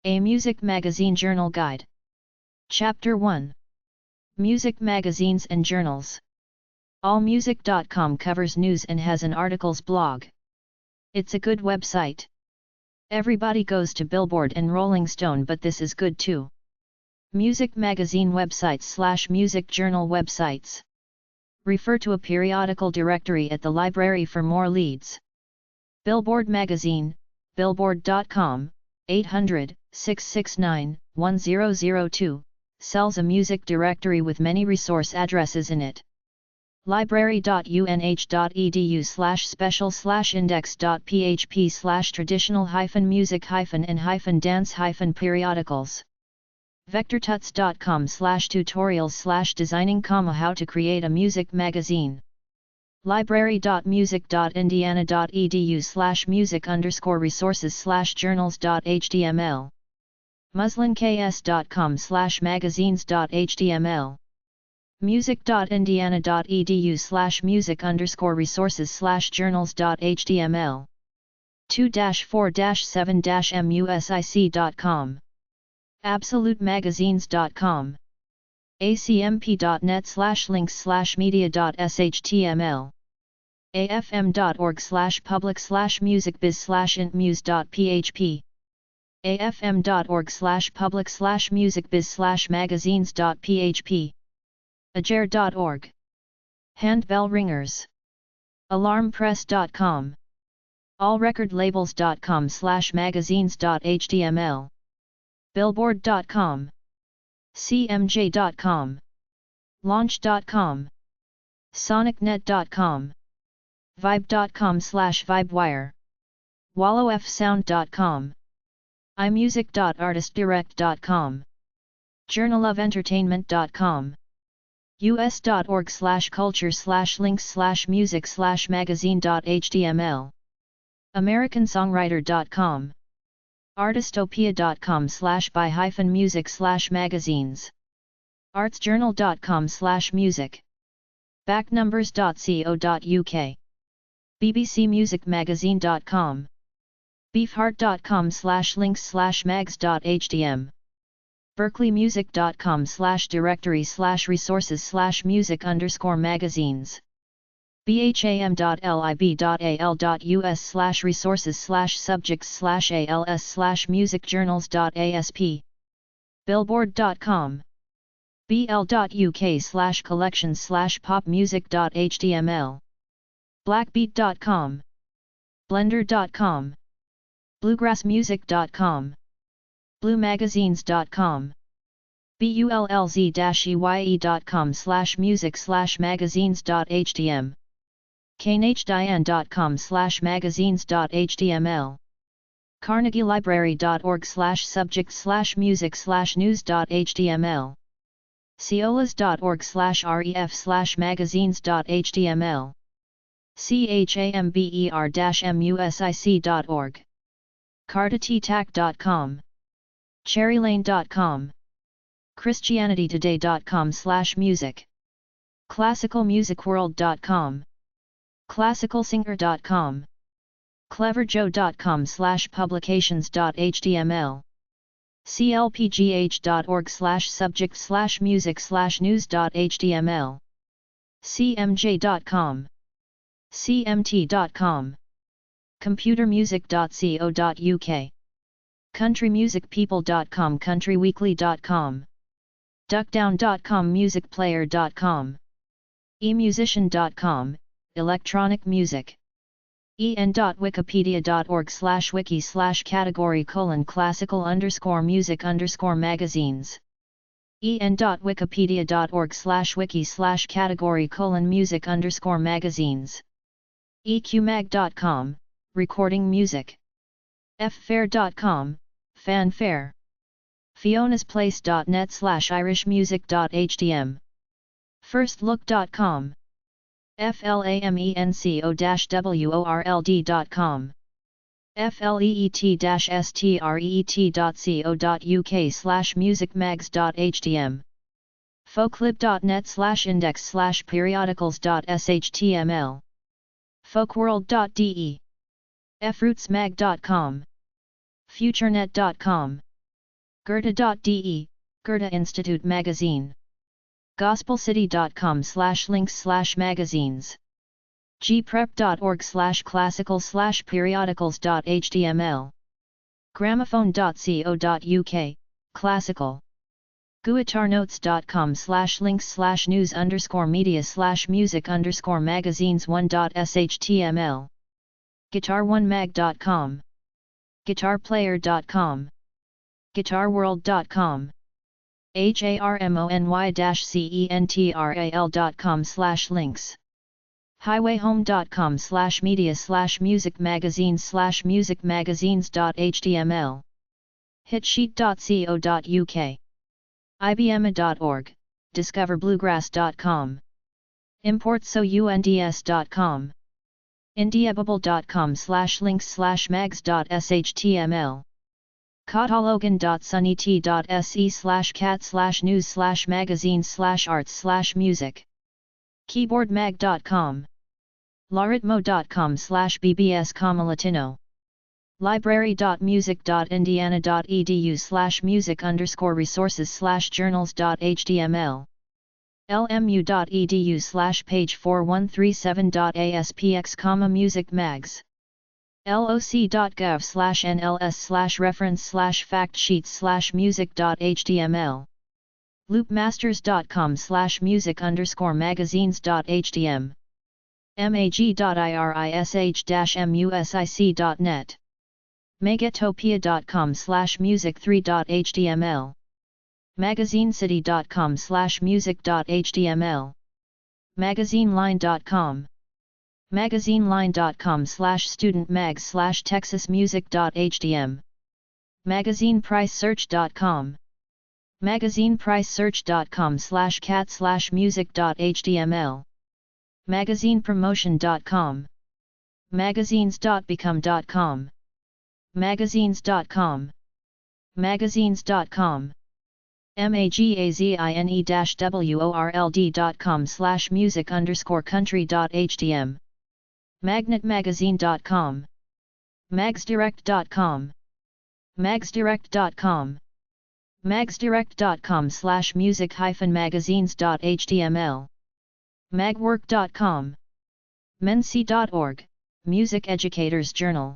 A Music Magazine Journal Guide. Chapter 1. Music Magazines and Journals. AllMusic.com covers news and has an articles blog. It's a good website. Everybody goes to Billboard and Rolling Stone, but this is good too. Music magazine websites / music journal websites. Refer to a periodical directory at the library for more leads. Billboard Magazine, Billboard.com, 800-669-1002, sells a music directory with many resource addresses in it. library.unh.edu/special/index.php/traditional-music-and-dance-periodicals. vectortuts.com/tutorials/designing, how to create a music magazine. library.music.indiana.edu/music_resources/journals.html. muslinks.com/magazines.html. music.indiana.edu/music_resources/journals.html. 2-4-7-music.com. absolutemagazines.com. acmp.net/links/media.shtml. afm.org/public/musicbiz/intmuse.php. afm.org/public/musicbiz/magazines.php. ajar.org. Handbell ringers. alarmpress.com. allrecordlabels.com/magazines.html. billboard.com. cmj.com. launch.com. sonicnet.com. vibe.com/vibewire. wallowfsound.com. imusic.artistdirect.com. journaloventertainment.com. us.org/culture/links/music/magazine.html. americansongwriter.com. artistopia.com/by-music/magazines. artsjournal.com/music. backnumbers.co.uk. bbcmusicmagazine.com. beefheart.com/links/mags.htm. berkeleymusic.com/directory/resources/music_magazines. bham.lib.al.us/resources/subjects/als/musicjournals.asp. billboard.com. bl.uk/collections/popmusic.html. blackbeat.com. blender.com. bluegrassmusic.com. bluemagazines.com. bullze.com/music/magazines.htm. knhdiane.com/magazines.html. carnegielibrary.org/subject/music/news.html. ciolas.org/ref/magazines.html. chamber-music.org. cartatac.com. cherrylane.com. christianitytoday.com/music. classicalmusicworld.com. classicalsinger.com. cleverjoe.com/publications.html. clpgh.org/subject/music/news.html. cmj.com. cmt.com. computermusic.co.uk. countrymusicpeople.com. countryweekly.com. duckdown.com. musicplayer.com. emusician.com. electronic music. en.wikipedia.org/wiki/category:classical_music_magazines. en.wikipedia.org/wiki/category:music_magazines. eqmag.com, recording music. ffair.com, fanfare. fionasplace.net/irishmusic.htm. firstlook.com. flamenco-world.com. fleet-street.co.uk/musicmags.htm. folklib.net/index/periodicals.shtml. folkworld.de. frootsmag.com. futurenet.com. Goethe.de, Goethe Institute Magazine. gospelcity.com/links/magazines. gprep.org/classical/periodicals.html. gramophone.co.uk, classical. guitarnotes.com/links/news_media/music_magazines1.shtml. guitar1mag.com. guitarplayer.com. guitarworld.com. harmony-central.com/links. highwayhome.com/media/musicmagazines/musicmagazines.html. hitsheet.co.uk. ibma.org, discoverbluegrass.com. importsounds.com. indiabubble.com/links/mags.shtml. catalogan.sunnyt.se/cat/news/magazines/arts/music. keyboardmag.com. lauritmo.com/bbs, Latino. library.music.indiana.edu/music_resources/journals.html. lmu.edu/page4137.aspx, music loc.gov/nls/reference/factsheets/music.html. loopmasters.com/music_magazines.htm. mag.irish-music.net. megatopia.com/music3.html. magazinecity.com/music.html. magazineline.com. magazineline.com/studentmags/texasmusic.htm. magazinepricesearch.com. magazinepricesearch.com/cat/music.html. magazinepromotion.com. magazines.become.com. magazines.com. magazines.com. magazine-world.com/music_country.htm. magnetmagazine.com. magsdirect.com. magsdirect.com. magsdirect.com/music-magazines.html. magwork.com. mensi.org, Music Educators Journal.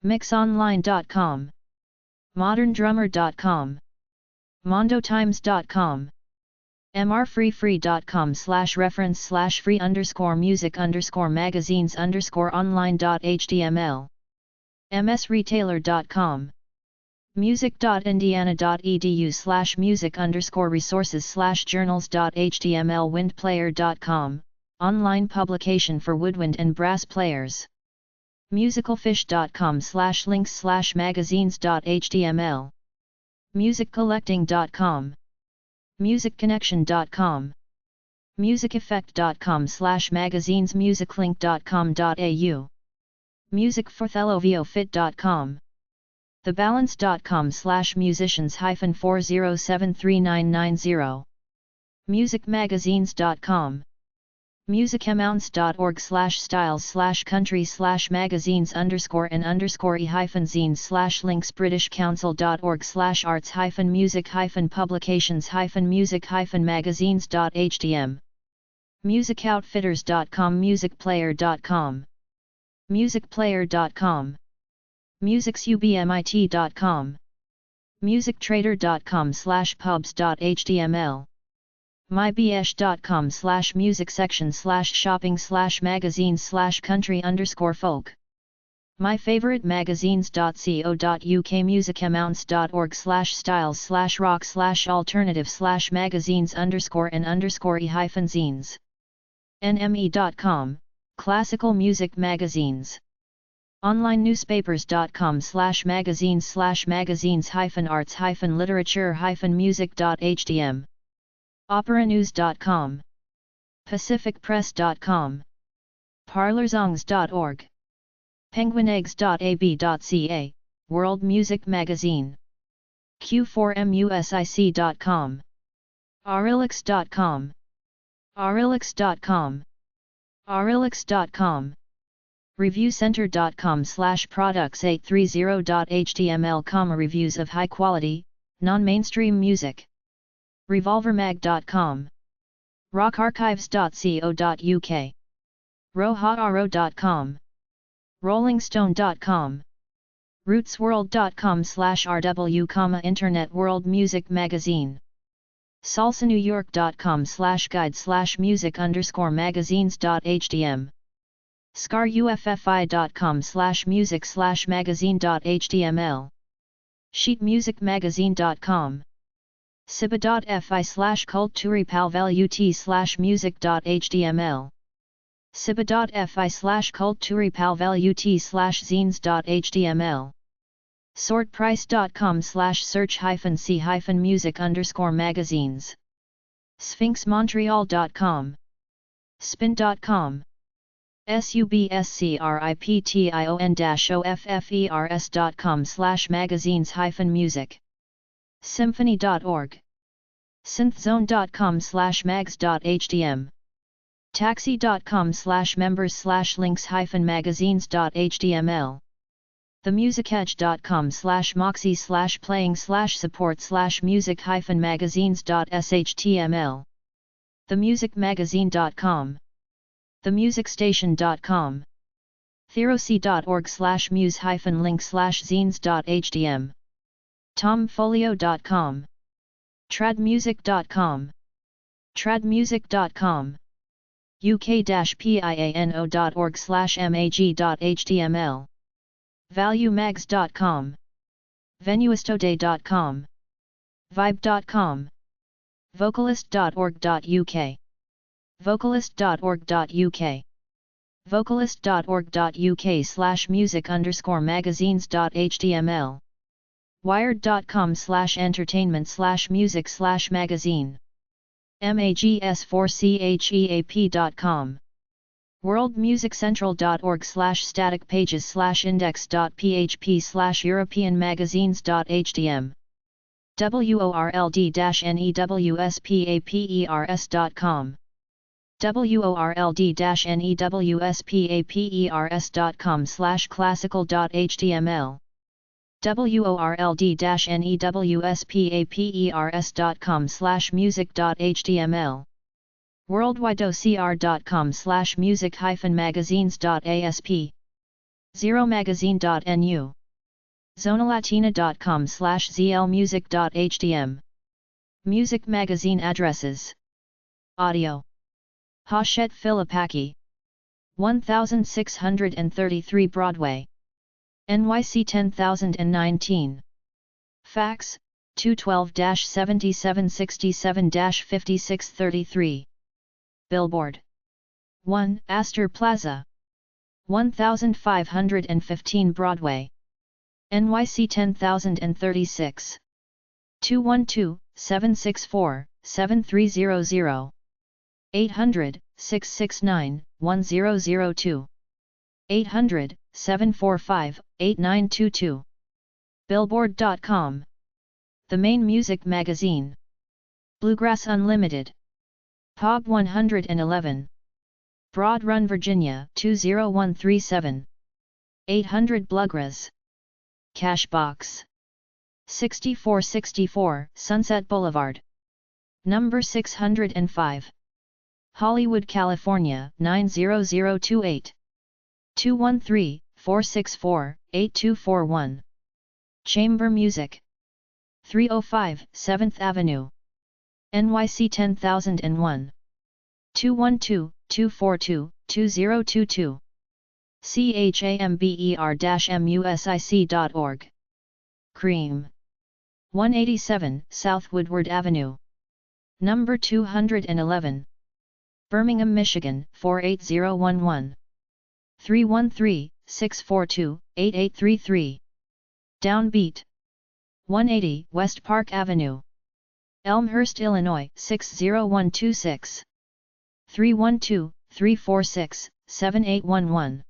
mixonline.com. moderndrummer.com. mondotimes.com. mrfree-free.com/reference/music_magazines_online.html. msretailer.com. music.indiana.edu/music_resources/journals.html. windplayer.com, online publication for woodwind and brass players. musicalfish.com/links/magazines.html. musiccollecting.com. musicconnection.com. musiceffect.com/magazines musiclink.com.au. musicforthelloviofit.com. thebalance.com/musicians-40739990. musicmagazines.com. musicamounts.org/styles/countries/magazines_and_e-zines/links. britishcouncil.org/arts-music-publications-music-magazines.htm. musicoutfitters.com. musicplayer.com. musicplayer.com. musicsubmit.com. musictrader.com/pubs.html. mybsh.com/music-section/shopping/magazines/country_folk. myfavourite-magazines.co.uk. musicamounts.org/styles/rock/alternative/magazines_and_e-zines. nme.com, classical music magazines. online newspapers.com/magazines/magazines-arts-literature-music.htm. operanews.com. pacificpress.com. parlorsongs.org. penguineggs.ab.ca, World Music Magazine. q4music.com. aurillix.com. aurillix.com. aurillix.com. reviewcenter.com/products830.html, reviews of high quality, Non-mainstream music. Revolvermag.com. rockarchives.co.uk. rohaaro.com. rollingstone.com. rootsworld.com/rw, Internet World Music Magazine. salsanewyork.com/guide/music_magazines.htm. scaruffi.com/music/magazine.html. sheetmusicmagazine.com. siba.fi/culturipalvalut/music.html. siba.fi/culturipalvalut/zines.html. sortprice.com/search-c-music_magazines. sphinxmontreal.com. spin.com. subscription-offers.com/magazines-music. symphony.org. synthzone.com/mags.htm. taxi.com/members/links-magazines.html. themusicedge.com/moxie/playing/support/music-magazines.shtml. themusicmagazine.com. themusicstation.com. theroc.org/muse-link/zines.htm. tomfolio.com. tradmusic.com. tradmusic.com. uk-piano.org/mag.html. valuemags.com. venuistoday.com. vibe.com. vocalist.org.uk. vocalist.org.uk. vocalist.org.uk/music_magazines.html. wired.com/entertainment/music/magazine. mags4cheap.com. worldmusiccentral.org/static pages/index.php/european-magazines.htm. world-newspapers.com. world-newspapers.com/classical.html. world-newspapers.com/music.html. worldwideocr.com/music-magazines.asp. zeromagazine.nu. zonalatina.com/zlmusic.htm. Music magazine addresses. Audio. Hachette Filipaki. 1633 Broadway. NYC 10019. Fax, 212-7767-5633. Billboard. 1 Astor Plaza. 1515 Broadway. NYC 10036. 212-764-7300. 800-669-1002. 800-745-8922. Billboard.com. The Main Music Magazine. Bluegrass Unlimited. Pog 111. Broad Run, Virginia 20137. 800 Bluegrass. Cashbox. 6464 Sunset Boulevard. Number 605. Hollywood, California 90028. 213-464-8241. Chamber Music. 305 7th Avenue. NYC 10001. 212-242-2022. chamber-music.org. Cream. 187 South Woodward Avenue. Number 211. Birmingham, Michigan 48011. 313-642-8833. Downbeat. 180 West Park Avenue. Elmhurst, Illinois 60126. 312-346-7811.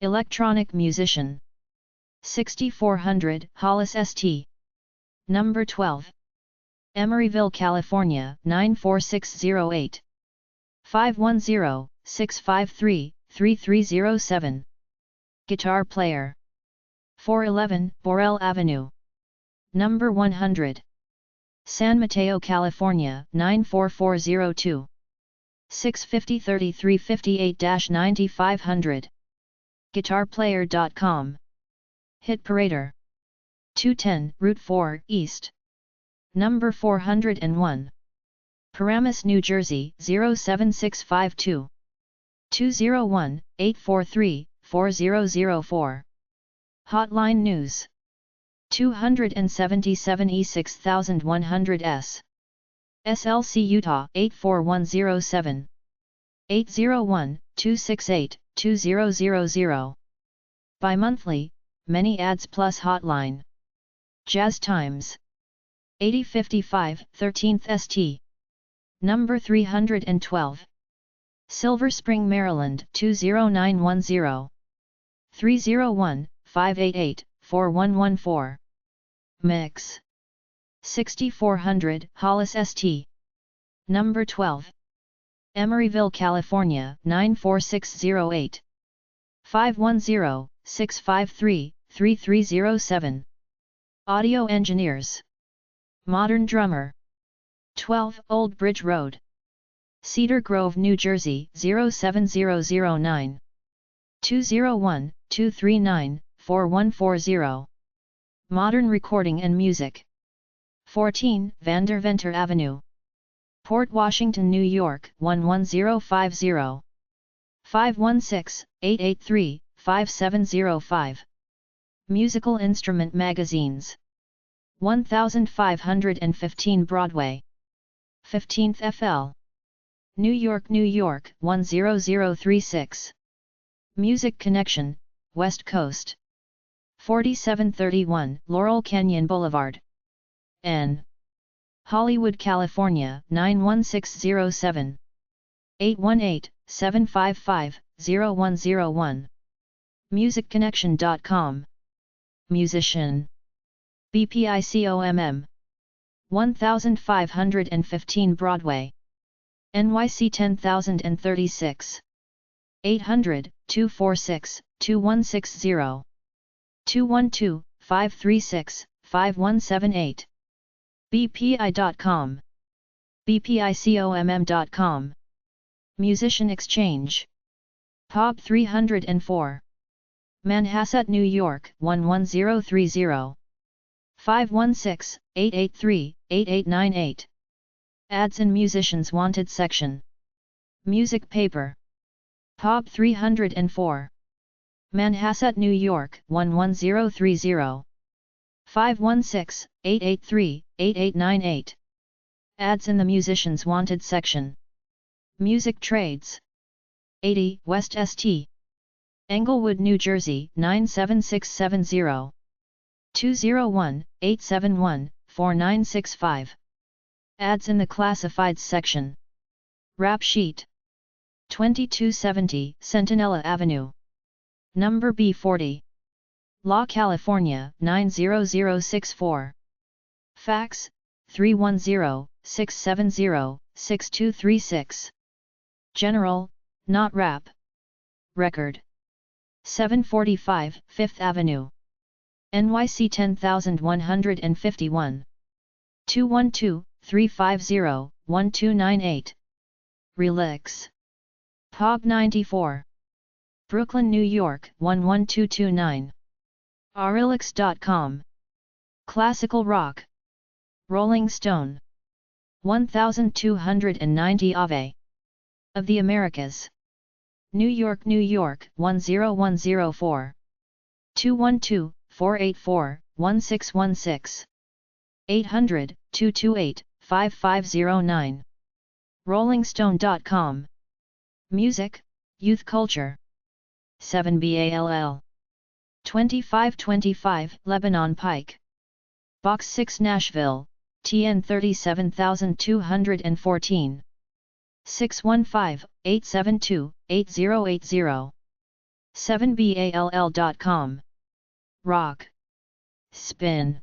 Electronic Musician. 6400 Hollis St. Number 12. Emeryville, California 94608. 510-653-3307. Guitar Player. 411 Borel Avenue. Number 100. San Mateo, California 94402. 650-3358-9500. GuitarPlayer.com. Hit Parader. 210 Route 4 East. Number 401. Paramus, New Jersey 07652. 201-843-4004. Hotline News. 277 E6100S. SLC Utah 84107. 801-268-2000. Bi-monthly, many ads plus hotline. Jazz Times. 8055 13th St. Number 312. Silver Spring, Maryland 20910. 301-588-4114. Mix. 6400 Hollis St. Number 12. Emeryville, California 94608. 510-653-3307. Audio Engineers. Modern Drummer. 12 Old Bridge Road. Cedar Grove, New Jersey 07009. 201-239-4140. Modern Recording and Music. 14 Vanderventer Avenue. Port Washington, New York 11050. 516-883-5705. Musical Instrument Magazines. 1515 Broadway. 15th FL. New York, New York 10036. Music Connection, West Coast. 4731 Laurel Canyon Boulevard. N. Hollywood, California 91607. 818-755-0101. MusicConnection.com. Musician. BPICOMM. 1515 Broadway. NYC 10036. 800-246-2160. 212-536-5178. BPI.com. BPICOMM.com. Musician Exchange. Pop 304. Manhasset, New York 11030. 516-883-8898. Ads in Musicians Wanted section. Music Paper. Pop 304. Manhasset, New York 11030. 516-883-8898. Ads in the Musicians Wanted section. Music Trades. 80 West St. Englewood, New Jersey 97670. 201-871-4965. Ads in the Classifieds section. Rap Sheet. 2270 Centinela Avenue. Number B40. La California 90064. Fax, 310-670-6236. General, not rap. Record. 745 5th Avenue. NYC 10151. 212-350-1298. Relix. Pop 94. Brooklyn, New York 11229. Aurelix.com. Classical Rock. Rolling Stone. 1290 Ave. Of the Americas. New York, New York 10104. 212-484-1616. 800-228-5509. RollingStone.com. Music, Youth Culture. 7BALL. 2525 Lebanon Pike. Box 6 Nashville, TN 37214. 615-872-8080. 7BALL.com. Rock. Spin.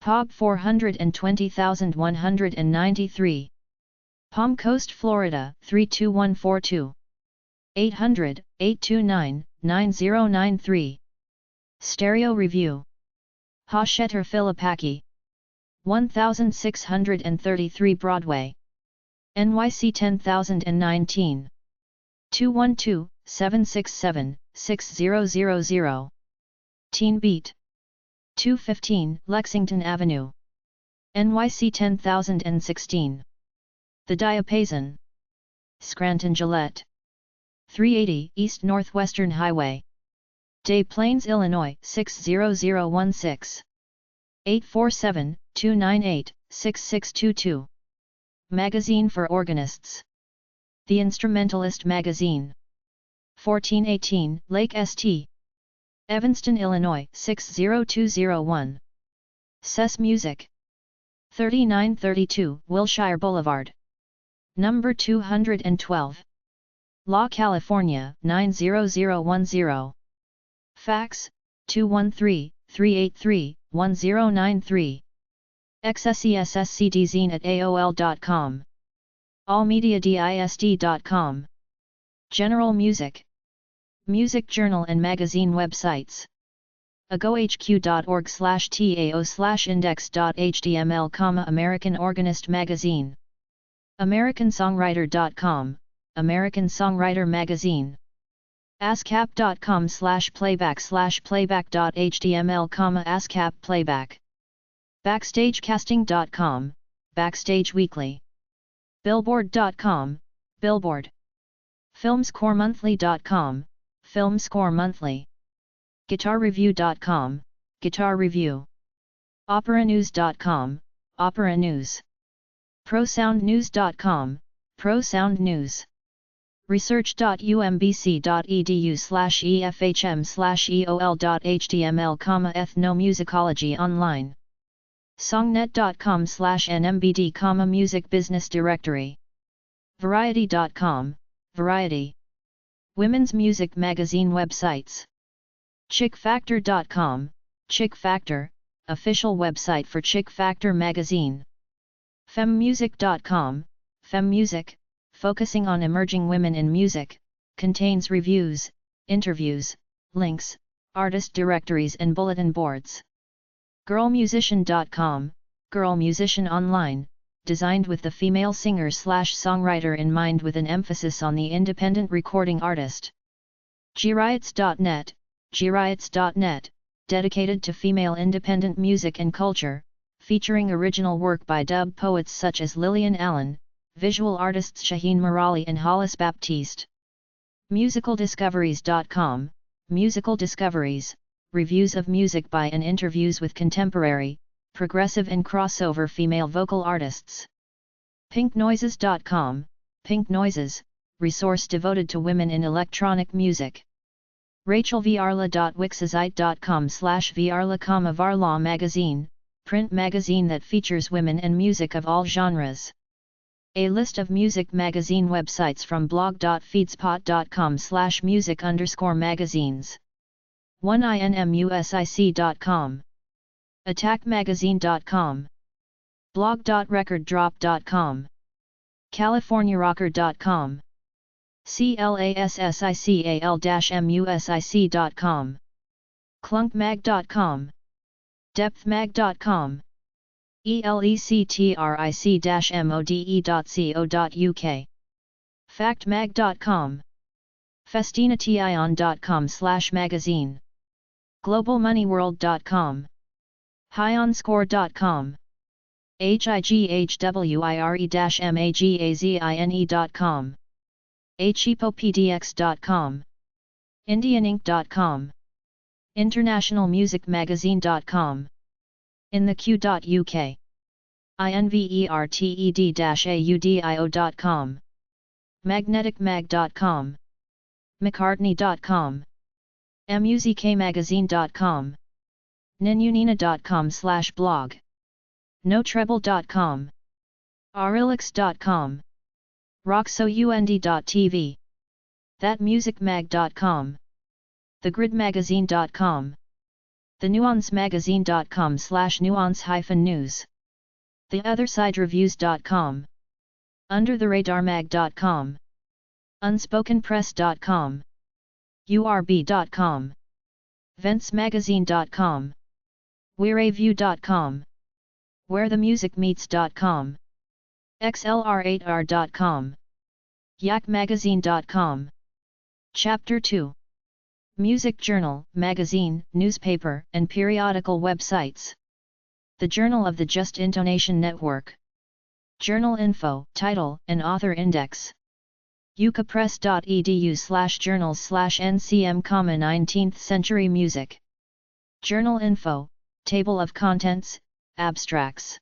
Pop 420193. Palm Coast, Florida 32142. 800-829-9093. Stereo Review. Hasheter Filipaki. 1633 Broadway, NYC 10019. 212-767-6000. Teen Beat. 215 Lexington Avenue, NYC 10016. The Diapason, Scranton Gillette. 380 East Northwestern Highway, Des Plaines, Illinois 60016. 847-298-6622. Magazine for Organists. The Instrumentalist Magazine. 1418 Lake St. Evanston, Illinois 60201. Cess Music. 3932 Wilshire Boulevard, number 212. La California 90010. Fax, 213-383-1093. xsesscdzine@aol.com. allmediadisd.com. General Music. Music journal and magazine websites. agohq.org/tao/index.html, American Organist Magazine. AmericanSongwriter.com, American Songwriter Magazine. ascap.com/playback/playback.html, ASCAP Playback. Backstagecasting.com, Backstage Weekly. Billboard.com, Billboard. Filmscoremonthly.com, Filmscore Monthly. GuitarReview.com, Guitar Review. OperaNews.com, Opera News. ProSoundNews.com, ProSound News. Research.umbc.edu/efhm/eol.html, Ethnomusicology Online. Songnet.com/nmbd, Music Business Directory. Variety.com, Variety. Women's Music Magazine websites. ChickFactor.com, Chick Factor, official website for Chick Factor magazine. FemMusic.com, FemMusic, focusing on emerging women in music, contains reviews, interviews, links, artist directories and bulletin boards. GirlMusician.com, Girl Musician Online, designed with the female singer/songwriter in mind with an emphasis on the independent recording artist. griots.net, griots.net, dedicated to female independent music and culture, featuring original work by dub poets such as Lillian Allen, visual artists Shaheen Murali and Hollis Baptiste. Musicaldiscoveries.com, Musical Discoveries, reviews of music by and interviews with contemporary, progressive and crossover female vocal artists. PinkNoises.com, Pink Noises, resource devoted to women in electronic music. RachelViarla.wixsite.com/Viarla, Varlaw Magazine, print magazine that features women and music of all genres. A list of music magazine websites from blog.feedspot.com/music_magazines. 1inmusic.com. attackmagazine.com. blog.recorddrop.com. californiarocker.com. classical-music.com. clunkmag.com. depthmag.com. electric-mode.co.uk. factmag.com. festination.com/magazine. globalmoneyworld.com. highonscore.com. highwire-magazine.com. hepopdx.com. indianinc.com. internationalmusicmagazine.com. intheq.uk. inverted-audio.com. magneticmag.com. mccartney.com. muzkmagazine.com. ninunina.com/blog. notreble.com. aurelix.com. roxound.tv. thatmusicmag.com. thegridmagazine.com. thenuancemagazine.com/nuance-news. theothersidereviews.com. undertheradarmag.com. unspokenpress.com. urb.com. ventsmagazine.com. weareview.com. wherethemusicmeets.com, xlr8r.com, yakmagazine.com. Chapter 2. Music Journal, Magazine, Newspaper, and Periodical Websites. The Journal of the Just Intonation Network. Journal info, title, and author index. ucapress.edu/journals/ncm, 19th century music. Journal info, table of contents, abstracts.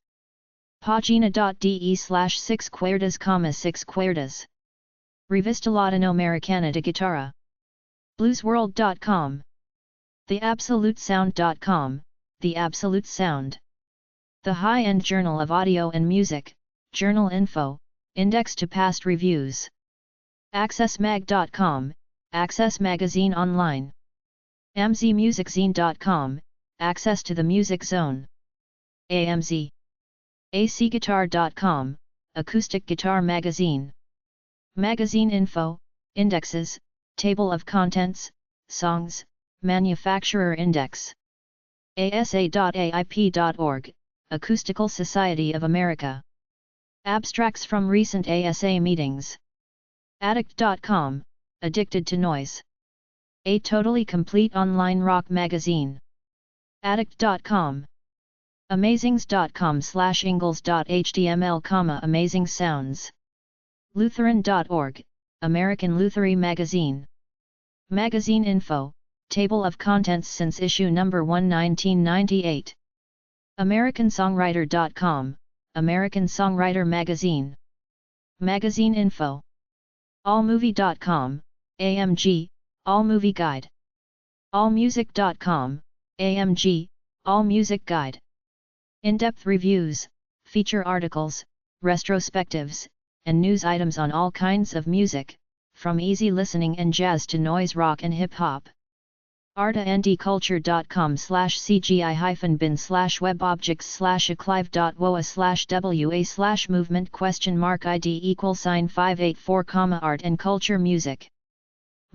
Pagina.de/6 cuerdas, 6 cuerdas. Revista Latinoamericana de Guitarra. Bluesworld.com. TheAbsoluteSound.com, The Absolute Sound. The High-End Journal of Audio and Music, Journal Info, Index to Past Reviews. AccessMag.com, Access Magazine Online. AmZMusicZine.com, Access to the Music Zone. AMZ. ACGuitar.com, Acoustic Guitar Magazine. Magazine Info, Indexes, Table of Contents, Songs, Manufacturer Index. ASA.AIP.org, Acoustical Society of America. Abstracts from recent ASA meetings. Addict.com, Addicted to Noise. A totally complete online rock magazine. Addict.com. Amazings.com/ingles.html, Amazing Sounds. Lutheran.org, American Luthery Magazine. Magazine Info, Table of Contents since issue number 1, 1998. AmericanSongwriter.com, American Songwriter Magazine. Magazine Info. AllMovie.com, AMG, All Movie Guide. AllMusic.com, AMG, All Music Guide. In-depth reviews, feature articles, retrospectives, and news items on all kinds of music, from easy listening and jazz to noise rock and hip-hop. artaandc-clive.com/webobjects/eclive.woa/id=584, art and culture music.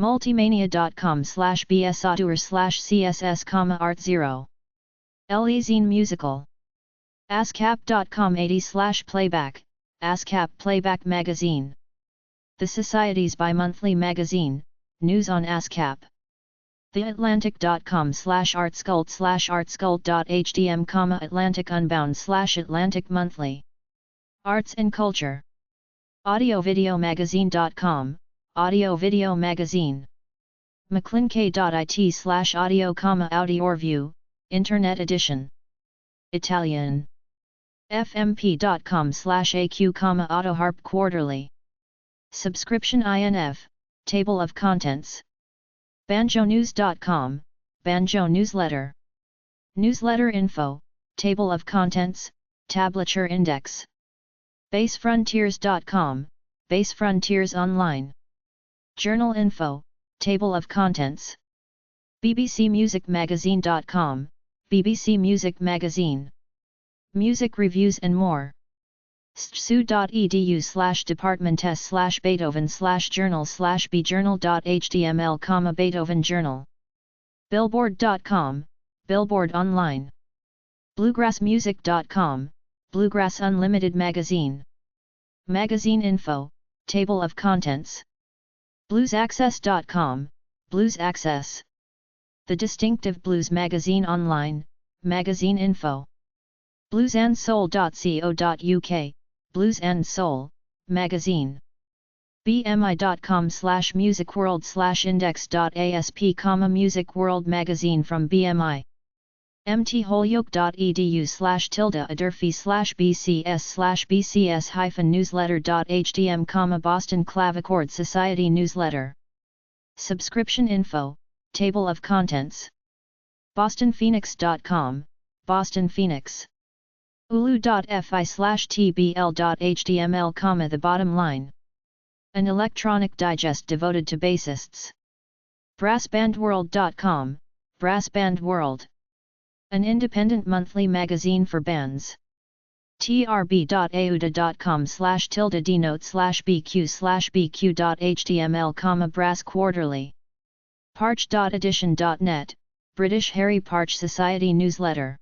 multimania.com/bsautour/css, art0. Musical. ascap.com 80/playback, ASCAP Playback Magazine. The Society's bi-monthly magazine, news on ASCAP. theatlantic.com/artscult/artscult.htm, Atlantic Unbound/Atlantic Monthly. Arts and Culture. audiovideomagazine.com, Audio Video Magazine. mclinke.it/audio, Audioreview, Internet Edition. Italian. fmp.com/aq, Autoharp Quarterly. Subscription INF, Table of Contents. banjonews.com, Banjo Newsletter. Newsletter Info, Table of Contents, Tablature Index. basefrontiers.com, Base Frontiers Online. Journal Info, Table of Contents. bbcmusicmagazine.com, BBC Music Magazine. Music reviews and more. stsu.edu/departments/beethoven/journal/bjournal.html, Beethoven Journal. Billboard.com, Billboard Online. Bluegrassmusic.com, Bluegrass Unlimited Magazine. Magazine Info, Table of Contents. Bluesaccess.com, Blues Access. The Distinctive Blues Magazine Online, Magazine Info. bluesandsoul.co.uk, Blues and Soul, Magazine. bmi.com/musicworld/index.asp, Music World Magazine from BMI. mtholyoke.edu/tilde-adurfi/bcs/bcs-newsletter.htm, Boston Clavichord Society Newsletter. Subscription Info, Table of Contents. bostonphoenix.com, Boston Phoenix. ulu.fi/tbl.html, The Bottom Line. An electronic digest devoted to bassists. brassbandworld.com, Brass Band World. An independent monthly magazine for bands. trb.auda.com/tilde-denote/bq/bq.html, Brass Quarterly. Parch.edition.net, British Harry Parch Society Newsletter.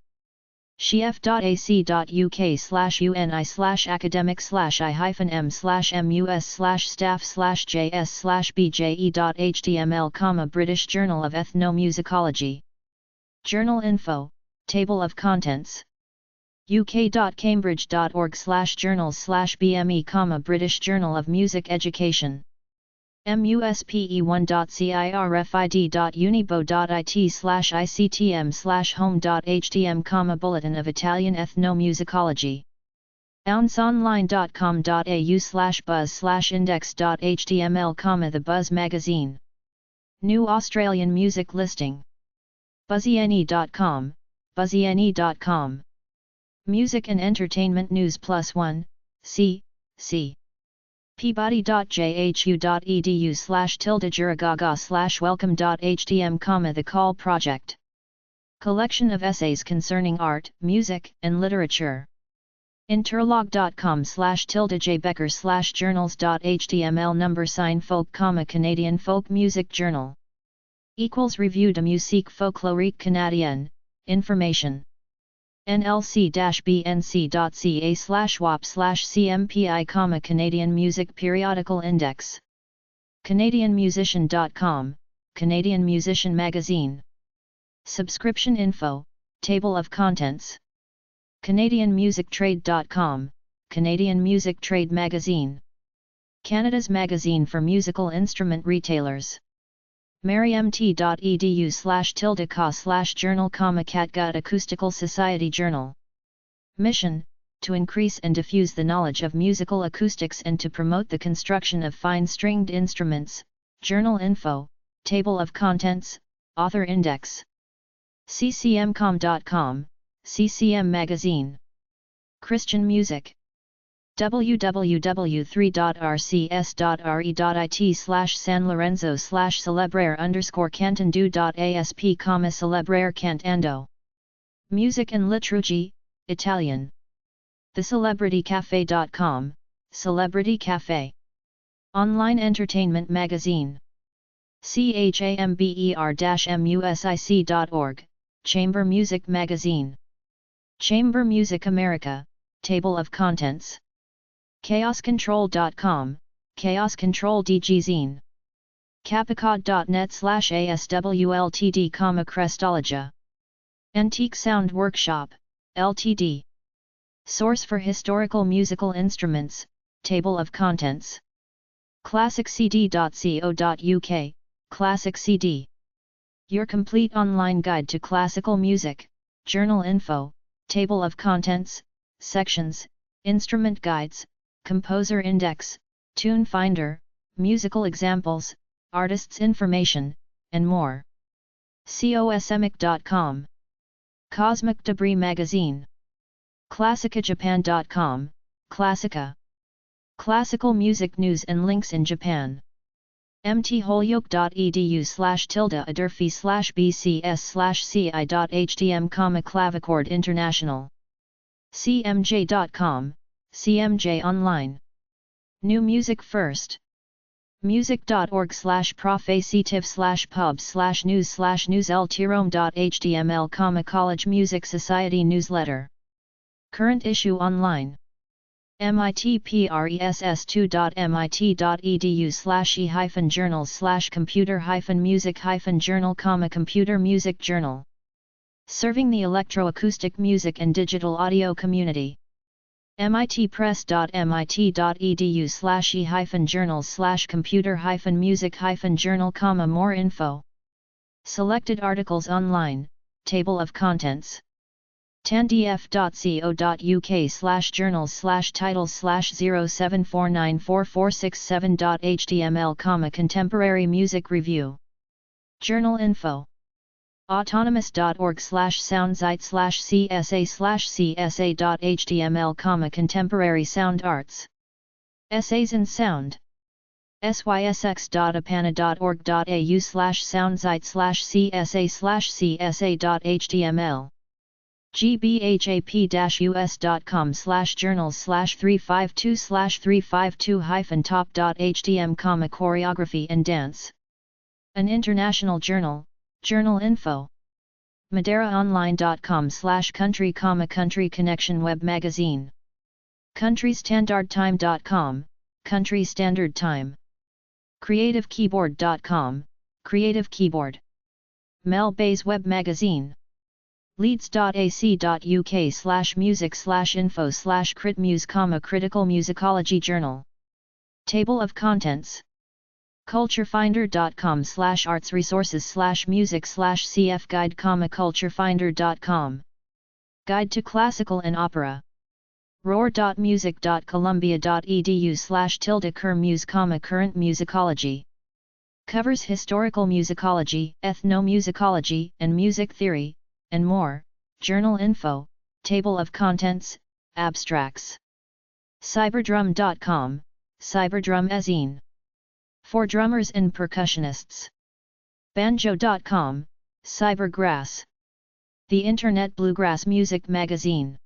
shef.ac.uk/uni/academic/i-m/mus/staff/js/bje.html, British Journal of Ethnomusicology. Journal info, table of contents. uk.cambridge.org/journals/bme, British Journal of Music Education. muspe1.cirefid.unibo.it/ictm/home.htm, Bulletin of Italian Ethnomusicology. ounceonline.com.au/buzz/index.html, The Buzz Magazine. New Australian music listing. buzzyne.com, buzzyne.com. Music and Entertainment News +1, c. peabody.jhu.edu//juragaga/welcome.htm, The Call Project. Collection of essays concerning art, music, and literature. interlog.com/jbecker/journals.html, #folk, Canadian Folk Music Journal. Revue de musique folklorique canadienne, information. nlc-bnc.ca/wap/cmpi, Canadian Music Periodical Index. canadianmusician.com, Canadian Musician Magazine. Subscription info, table of contents. canadianmusictrade.com, Canadian Music Trade Magazine. Canada's magazine for musical instrument retailers. marymt.edu/ka/journal, Catgut Acoustical Society Journal. Mission: to increase and diffuse the knowledge of musical acoustics and to promote the construction of fine-stringed instruments. Journal info, table of contents, author index. ccmcom.com, CCM Magazine. Christian music. www.3.rcs.re.it/San Lorenzo/celebrare_canton2.asp, celebrare cantando. Music and liturgy, Italian. TheCelebrityCafe.com, Celebrity Cafe. Online entertainment magazine. chamber-music.org, Chamber Music Magazine. Chamber Music America, table of contents. chaoscontrol.com, Chaos Control DG-zine. capicod.net/ASWLTD, Crestologia. Antique Sound Workshop, Ltd. Source for historical musical instruments, table of contents. classiccd.co.uk, Classic CD. Your complete online guide to classical music. Journal info, table of contents, sections, instrument guides, composer index, tune finder, musical examples, artists information, and more. cosmic.com. Cosmic Debris Magazine. classicajapan.com, Classica. Classical music news and links in Japan. mtholyoke.edu/tilde-aderphi/bcs/ci.htm, Clavichord International. cmj.com, CMJ Online. New Music First. music.org/profacetive/pub/news/newsltirome.html, College Music Society Newsletter. Current issue online. mitpress2.mit.edu/e-journals/computer-music-journal, Computer Music Journal. Serving the electroacoustic music and digital audio community. mitpress.mit.edu/e-journals/computer-music-journal, More info. Selected articles online, table of contents. tandf.co.uk/journals/titles/07494467.html, Contemporary Music Review. Journal info. autonomous.org/soundsite/csa/csa.html, Contemporary Sound Arts. Essays in Sound. sysx.apana.org.au/soundsite/csa/csa.html. gbhap-us.com/journals/352/352-top.htm, Choreography and Dance. An international journal. Journal info. MadeiraOnline.com/country, country connection web magazine. CountryStandardTime.com, Country Standard Time. CreativeKeyboard.com, Creative Keyboard. Mel Bay's web magazine. Leeds.ac.uk/music/info/critmuse, Critical Musicology Journal. Table of contents. Culturefinder.com/arts-resources/music/cf guide, culturefinder.com. Guide to Classical and Opera. roar.music.columbia.edu/ker-muse, current musicology. Covers historical musicology, ethnomusicology, and music theory, and more. Journal info, table of contents, abstracts. Cyberdrum.com, Cyberdrum Ezine. For drummers and percussionists. Banjo.com, Cybergrass. The Internet Bluegrass Music Magazine.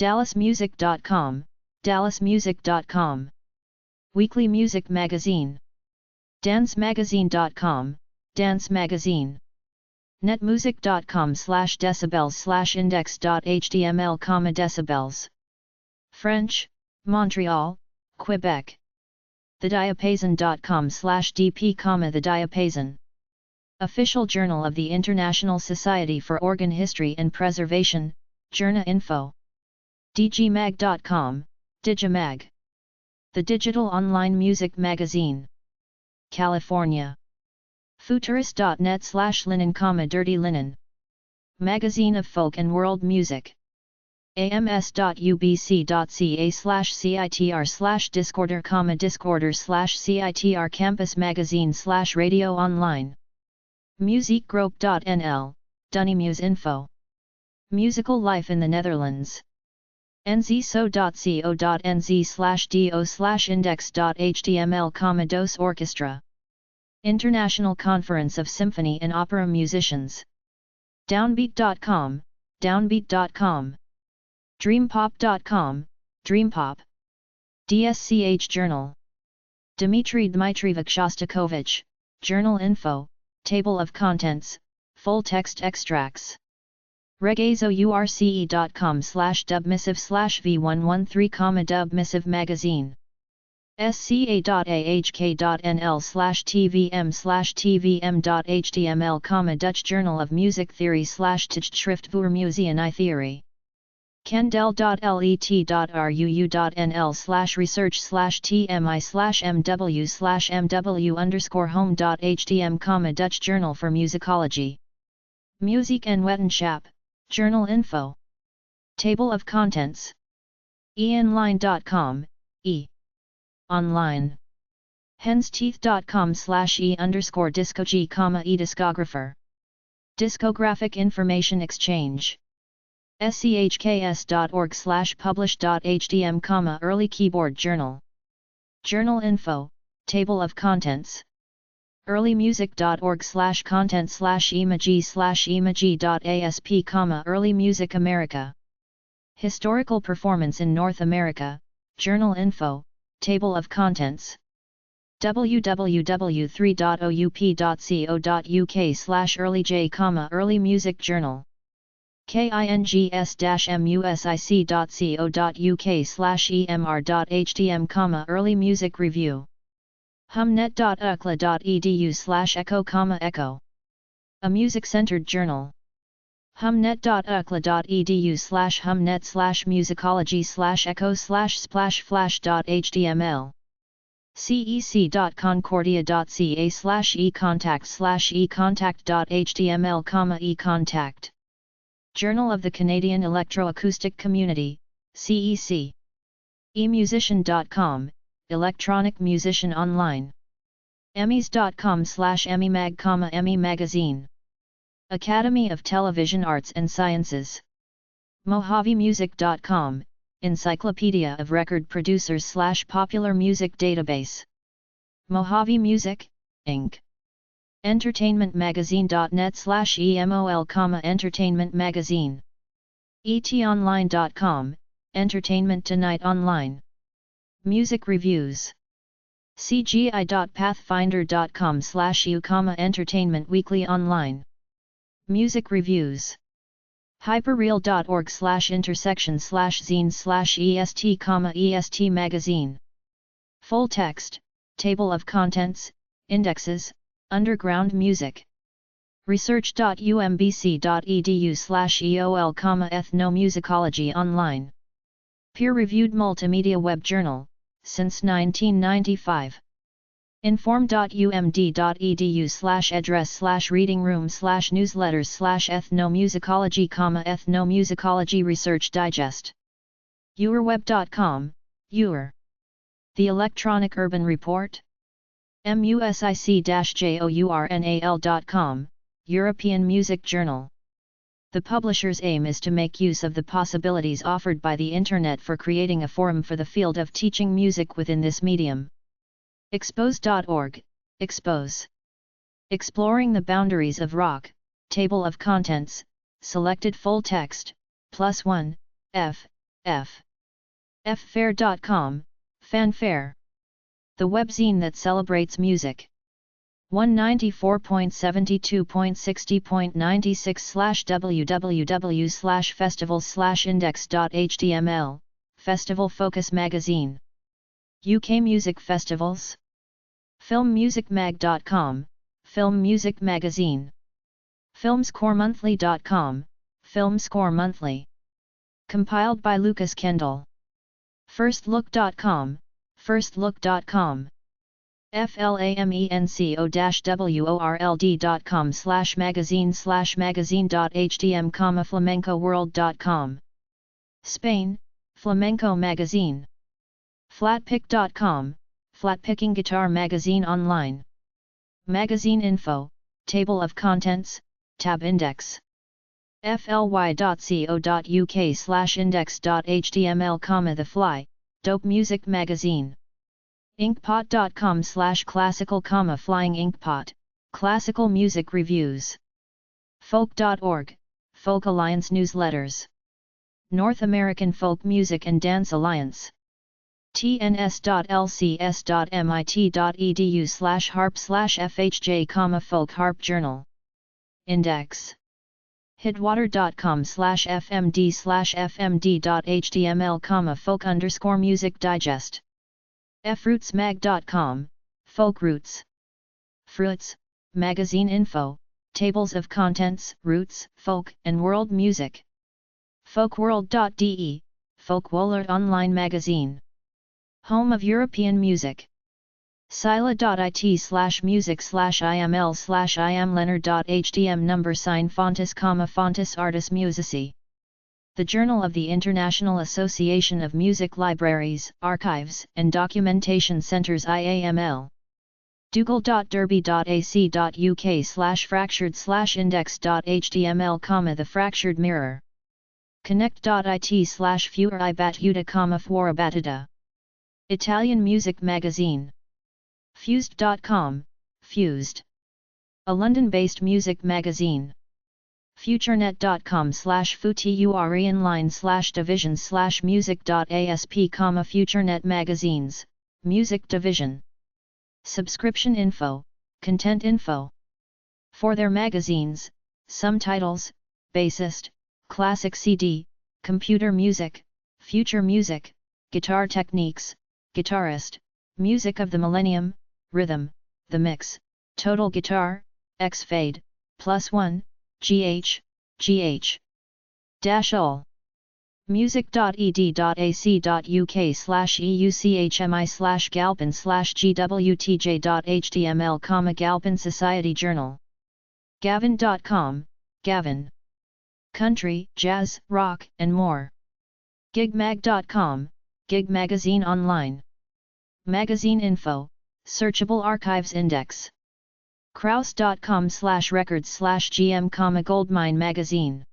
DallasMusic.com, DallasMusic.com. Weekly Music Magazine. DanceMagazine.com, Dance Magazine. netmusic.com/decibels/index.html, decibels. French, Montreal, Quebec. thediapason.com/dp, the Diapason. Official Journal of the International Society for Organ History and Preservation, Journa Info. dgmag.com, Digimag. The Digital Online Music Magazine. California. Futurist.net/linen, Dirty Linen. Magazine of Folk and World Music. ams.ubc.ca/citr/discorder, discorder/citr. Campus Magazine/radio online. Muziekgroep.nl, Dunnymuse Info. Musical Life in the Netherlands. nzso.co.nz/do/index.html, dos International Conference of Symphony and Opera Musicians. Downbeat.com, downbeat.com. Dreampop.com, Dreampop. DSCH Journal. Dmitry Dmitrievich Shostakovich, Journal Info, Table of Contents, Full Text Extracts. regazourc.com/dubmissive/v113, Dubmissive Magazine. sca.ahk.nl/tvm/tvm.html, Dutch Journal of Music Theory/Tijdschrift voor Muziek en Theorie. kendel.let.ruu.nl/research/tmi/mw/home.htm, Dutch Journal for Musicology. Muziek en Wetenschap, Journal Info. Table of Contents. eonline.com, e. Online. hensteeth.com/e_discog, e-discographer. Discographic Information Exchange. schks.org/publish.htm, Early Keyboard Journal. Journal Info, Table of Contents. earlymusic.org/content/imagy/imagy.asp, Early Music America. Historical Performance in North America, Journal Info, Table of Contents. www.3.oup.co.uk/earlyj, Early Music Journal. kings-music.co.uk/emr.htm, Early Music Review. humnet.ukla.edu/echo, echo. A music-centered journal. humnet.ukla.edu/humnet/musicology/echo/splashflash.html. cec.concordia.ca/econtact/econtact.html, econtact. Journal of the Canadian Electroacoustic Community, CEC. emusician.com, Electronic Musician Online. emmys.com/emmymag, Emmy Magazine. Academy of Television Arts and Sciences. mojavemusic.com, Encyclopedia of Record Producers/Popular Music Database. Mojave Music, Inc. entertainmentmagazine.net/emol, Entertainment Magazine. etonline.com, Entertainment Tonight Online. Music Reviews. cgi.pathfinder.com/u, Entertainment Weekly Online. Music reviews. hyperreal.org/intersection/zine/est, magazine. Full text, table of contents, indexes, underground music. research.umbc.edu/eol, ethnomusicology online. Peer-reviewed multimedia web journal, since 1995. inform.umd.edu/address/reading room/newsletters/ethnomusicology, ethnomusicology research digest. eurweb.com, Eur. The Electronic Urban Report. music-journal.com, European Music Journal. The publisher's aim is to make use of the possibilities offered by the Internet for creating a forum for the field of teaching music within this medium. Expose.org, Expose. Exploring the boundaries of rock, table of contents, selected full text, +1, F. ffair.com, Fanfare. The webzine that celebrates music. 194.72.60.96/www/festivals/index.html, Festival Focus Magazine. UK Music Festivals. filmmusicmag.com, Film Music Magazine. filmscoremonthly.com, Film Score Monthly. Compiled by Lucas Kendall. firstlook.com, firstlook.com. flamenco-world.com/magazine/magazine.htm, flamencoworld.com. Spain, Flamenco Magazine. flatpick.com, Flatpicking Guitar Magazine online. Magazine info, table of contents, tab index. fly.co.uk/index.html, The Fly, Dope Music Magazine. inkpot.com/classical, Flying Inkpot, classical music reviews. folk.org, Folk Alliance newsletters. North American Folk Music and Dance Alliance. tns.lcs.mit.edu/harp/fhj, Folk Harp Journal. Index. hidwater.com/fmd/fmd.html, folk_music digest. frootsmag.com, Folk Roots. Fruits, magazine info, tables of contents, roots, folk, and world music. folkworld.de, Folkwollert online magazine. Home of European music. sila.it/music/iml/imleonard.htm, number sign fontis, fontis artis musici. The Journal of the International Association of Music Libraries, Archives, and Documentation Centers, IAML. dougal.derby.ac.uk/fractured/index.html, The Fractured Mirror. connect.it/fuoribattuta, fuoribattuta. Italian Music Magazine. Fused.com, Fused. A London-based music magazine. futurenet.com/futurinline/divisions/music.asp, FutureNet Magazines, Music Division. Subscription info, content info. For their magazines, some titles: bassist, classic CD, computer music, future music, guitar techniques, guitarist, music of the millennium, rhythm, the mix, total guitar, X-Fade, +1, GH. music.ed.ac.uk/euchmi/galpin/gwtj.html, Galpin Society Journal. gavin.com, Gavin. Country, jazz, rock, and more. gigmag.com, Gig Magazine online. Magazine info, searchable archives index. kraus.com/records/gm, Goldmine Magazine.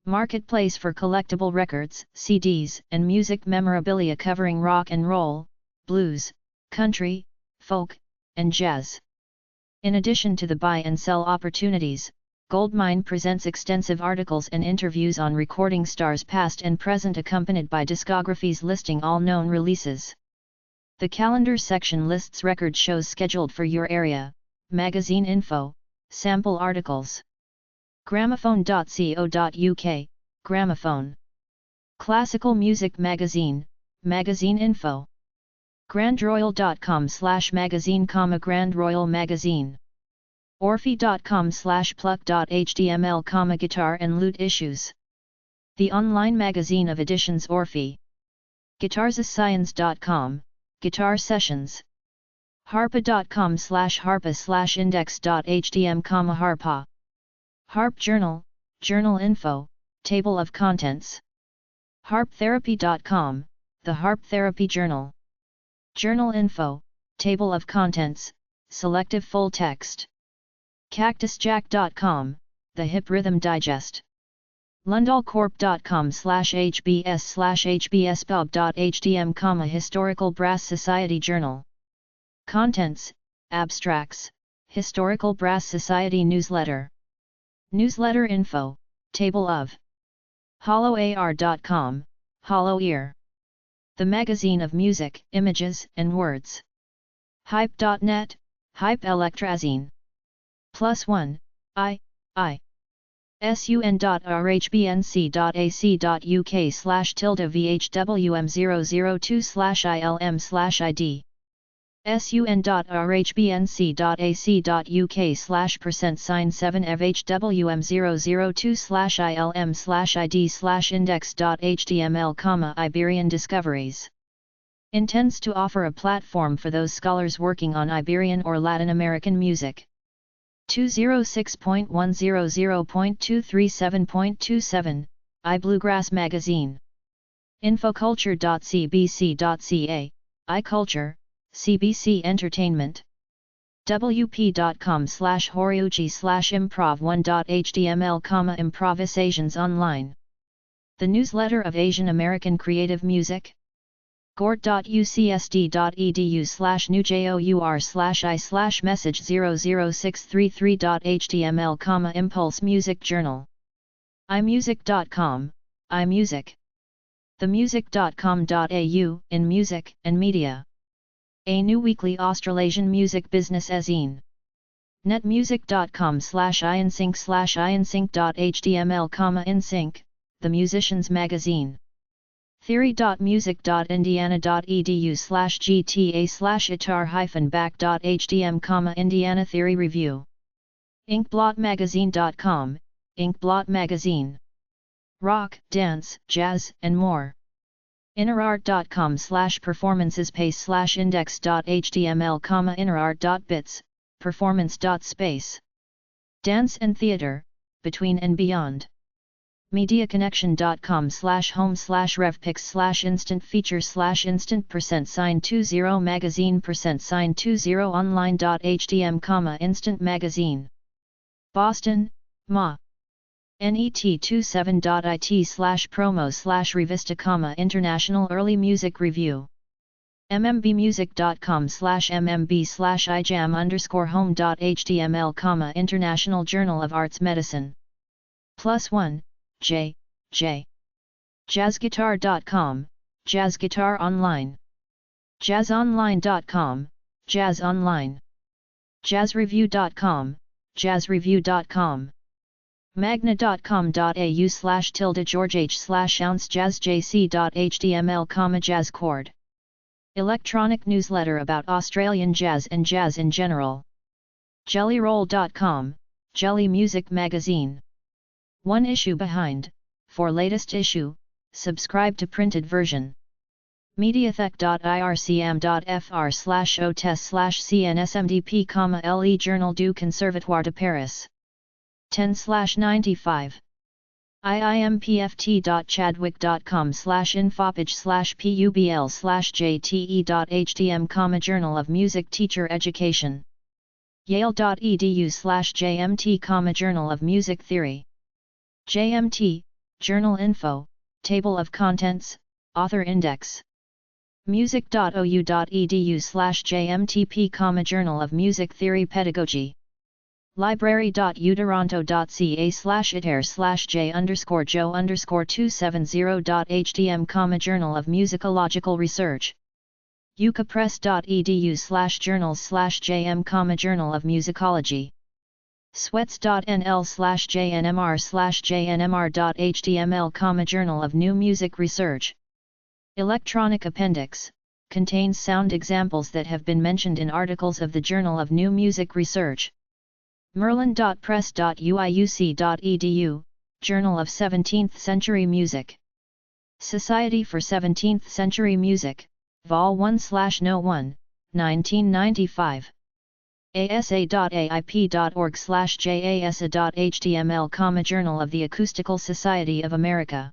Marketplace for collectible records, CDs, and music memorabilia covering rock and roll, blues, country, folk, and jazz. In addition to the buy and sell opportunities, Goldmine presents extensive articles and interviews on recording stars past and present, accompanied by discographies listing all known releases. The calendar section lists record shows scheduled for your area, magazine info, sample articles. Gramophone.co.uk, Gramophone. Classical Music Magazine, Magazine Info. grandroyal.com/magazine, Grand Royal Magazine. Orphe.com/pluck.html, Guitar and Lute Issues. The online magazine of Editions Orphe. Guitarsascience.com, Guitar Sessions. harpa.com/harpa/index.htm, harpa. Harp Journal, Journal Info, Table of Contents. harptherapy.com, the Harp Therapy Journal. Journal Info, Table of Contents, Selective Full Text. cactusjack.com, the Hip Rhythm Digest. lundallcorp.com/hbs/hbspub.htm, Historical Brass Society Journal. Contents, Abstracts, Historical Brass Society Newsletter. Newsletter Info, Table of. hollow.ar.com, Hollow Ear. The Magazine of Music, Images, and Words. Hype.net, Hype Electrazine. +1, I. sun.rhbnc.ac.uk/VHWM002/ILM/ID. sun.rhbnc.ac.uk/%7FHWM02/ILM/ID/index.html, Iberian Discoveries. Intends to offer a platform for those scholars working on Iberian or Latin American music. 206.100.237.27, iBluegrass Magazine. Infoculture.cbc.ca, iCulture, CBC Entertainment. wp.com/horyuji/improv1.html, Improvisations Online. The Newsletter of Asian American Creative Music. gort.ucsd.edu/new.i/message00633.html, Impulse Music Journal. imusic.com, iMusic. themusic.com.au, in music and media. A new weekly Australasian music business ezine. netmusic.com/insync/insync.html, insync, the musician's magazine. theory.music.indiana.edu/gta/itar-back.htm, Indiana Theory Review. inkblotmagazine.com, Inkblot Magazine. Rock, dance, jazz, and more. innerart.com/performancespace/index.html, innerart.bits, performance.space. Dance and theater, between and beyond. mediaconnection.com/home/revpics/instant feature/instant%20 magazine %20 online.htm, instant magazine. Boston, Ma. net27.it/promo/revista, International Early Music Review. mmb.com/mb/ijam_home.html, International Journal of Arts Medicine. +1, J. jazzguitar.com, Jazz Guitar Online. jazzonline.com, Jazz Online. jazzreview.com, jazzreview.com. magna.com.au/tilde/george/ounce/jazzjc.html, jazzchord. Electronic newsletter about Australian jazz and jazz in general. jellyroll.com, Jelly Music Magazine. One issue behind, for latest issue, subscribe to printed version. mediathek.ircm.fr/otes/cnsmdp, le Journal du Conservatoire de Paris. 10/95. iimpft.chadwick.com/infopage/publ/jte.htm, Journal of Music Teacher Education. yale.edu/jmt, Journal of Music Theory. JMT, Journal Info, Table of Contents, Author Index. music.ou.edu/jmtp, Journal of Music Theory Pedagogy. library.utoronto.ca/iter/j_joe_270.htm, Journal of Musicological Research. ucapress.edu/journals/jm, Journal of Musicology. swets.nl/jnmr/jnmr.html, Journal of New Music Research. Electronic Appendix contains sound examples that have been mentioned in articles of the Journal of New Music Research. merlin.press.uiuc.edu, Journal of 17th Century Music. Society for 17th Century Music, Vol 1/01, 1995. asa.aip.org/jasa.html, Journal of the Acoustical Society of America.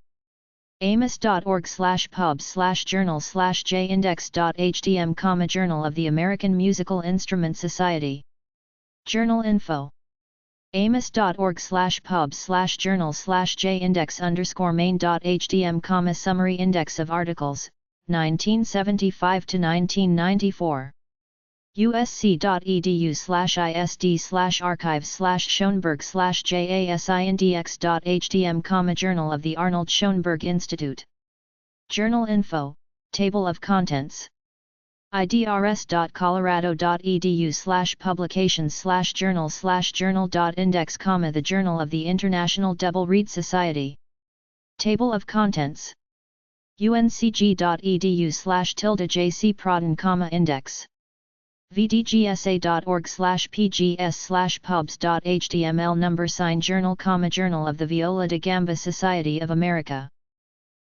amos.org/pub/journal/jindex.htm, Journal of the American Musical Instrument Society. Journal info. amos.org/pub/journal/jindex_main.htm, summary index of articles, 1975 to 1994. usc.edu/isd/archives/schoenberg/jasindex.htm, Journal of the Arnold Schoenberg Institute. Journal info, table of contents. idrs.colorado.edu/publications/journal/journal.index, the Journal of the International Double Reed Society. Table of contents. uncg.edu/jc-proton, vdgsa.org/pgs/pubs.html, number sign journal, Journal of the Viola da Gamba Society of America.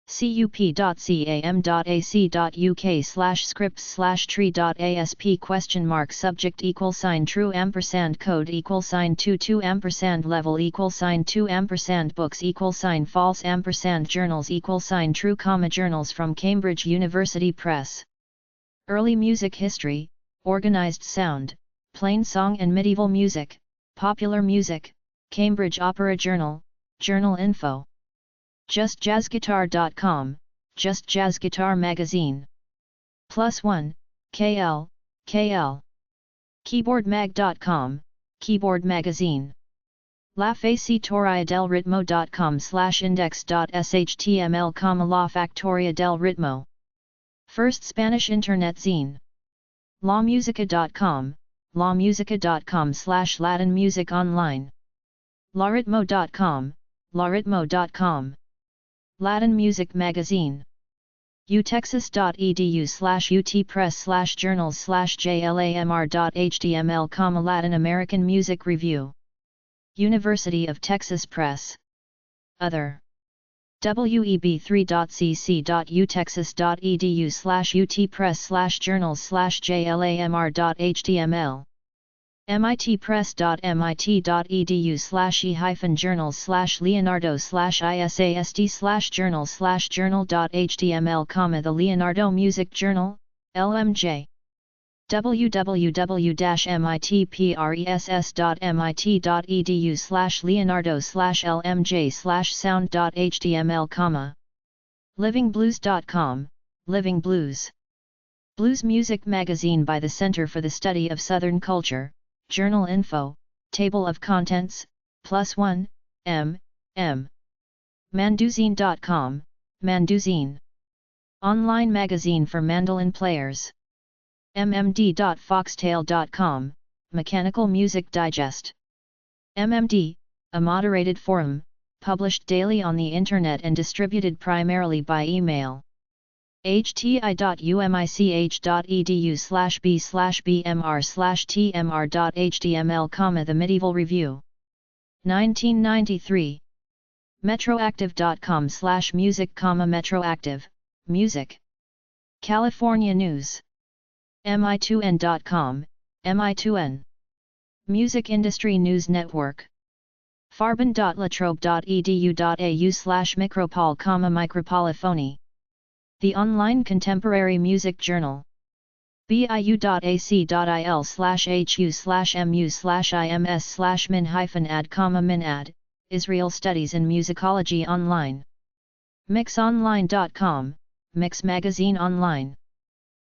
cup.cam.ac.uk/scripts/tree.asp subject =true code =22 level =2 books false journals true journals from Cambridge University Press. Early music history, organized sound, plain song and medieval music, popular music, Cambridge Opera Journal, journal info. JustJazzGuitar.com, Just Jazz Guitar Magazine. +1, KL, KL. KeyboardMag.com, Keyboard Magazine. LaFactoriaDelRitmo.com/index.shtml, La Factoria del Ritmo. First Spanish Internet Zine. LaMusica.com, LaMusica.com/Latin Music Online. LaRitmo.com, LaRitmo.com. Latin Music Magazine. utexas.edu/utpress/journals/jlamr.html, Latin American Music Review. University of Texas Press. Other. web3.cc.utexas.edu/utpress/journals/jlamr.html. mitpress.mit.edu/e-journals/leonardo/isasd/journal/journal.html, The Leonardo Music Journal, LMJ. www.mitpress.edu/leonardo/lmj/sound.html, livingblues.com, Living Blues. Blues Music Magazine by the Center for the Study of Southern Culture, journal info, table of contents, +1, m. Manduzine.com, Manduzine. Online magazine for mandolin players. mmd.foxtail.com, Mechanical Music Digest. MMD, a moderated forum, published daily on the Internet and distributed primarily by email. hti.umich.edu/b/bmr/tmr.html, The Medieval Review. 1993. Metroactive.com/music, Metroactive, music. California News. mi2n.com, mi2n. Music Industry News Network. farben.latrobe.edu.au/micropol, Micropolyphony. The Online Contemporary Music Journal. biu.ac.il/hu/mu/ims/min-ad, Israel Studies in Musicology Online. mixonline.com, Mix Magazine Online.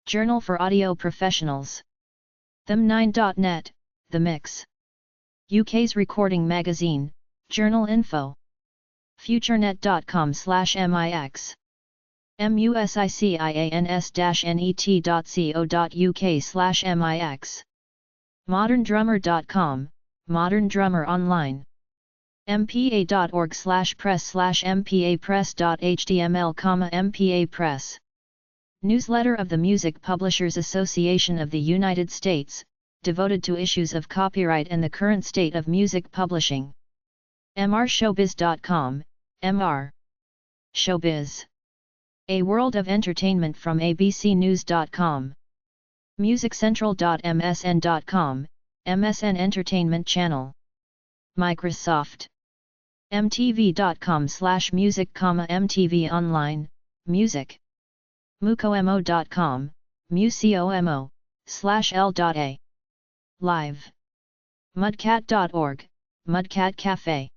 Journal for Audio Professionals. them9.net, The Mix. UK's Recording Magazine, journal info. futurenet.com/mix. musicians-net.co.uk/mix. moderndrummer.com, Modern Drummer Online. mpa.org/press/mpapress.html, MPA Press. Newsletter of the Music Publishers Association of the United States, devoted to issues of copyright and the current state of music publishing. mrshowbiz.com, Mr. Showbiz. A World of Entertainment from abcnews.com. musiccentral.msn.com, MSN Entertainment Channel. Microsoft. mtv.com/music, MTV Online, Music. mucomo.com, mucomo/l.a. Live. mudcat.org, Mudcat Cafe.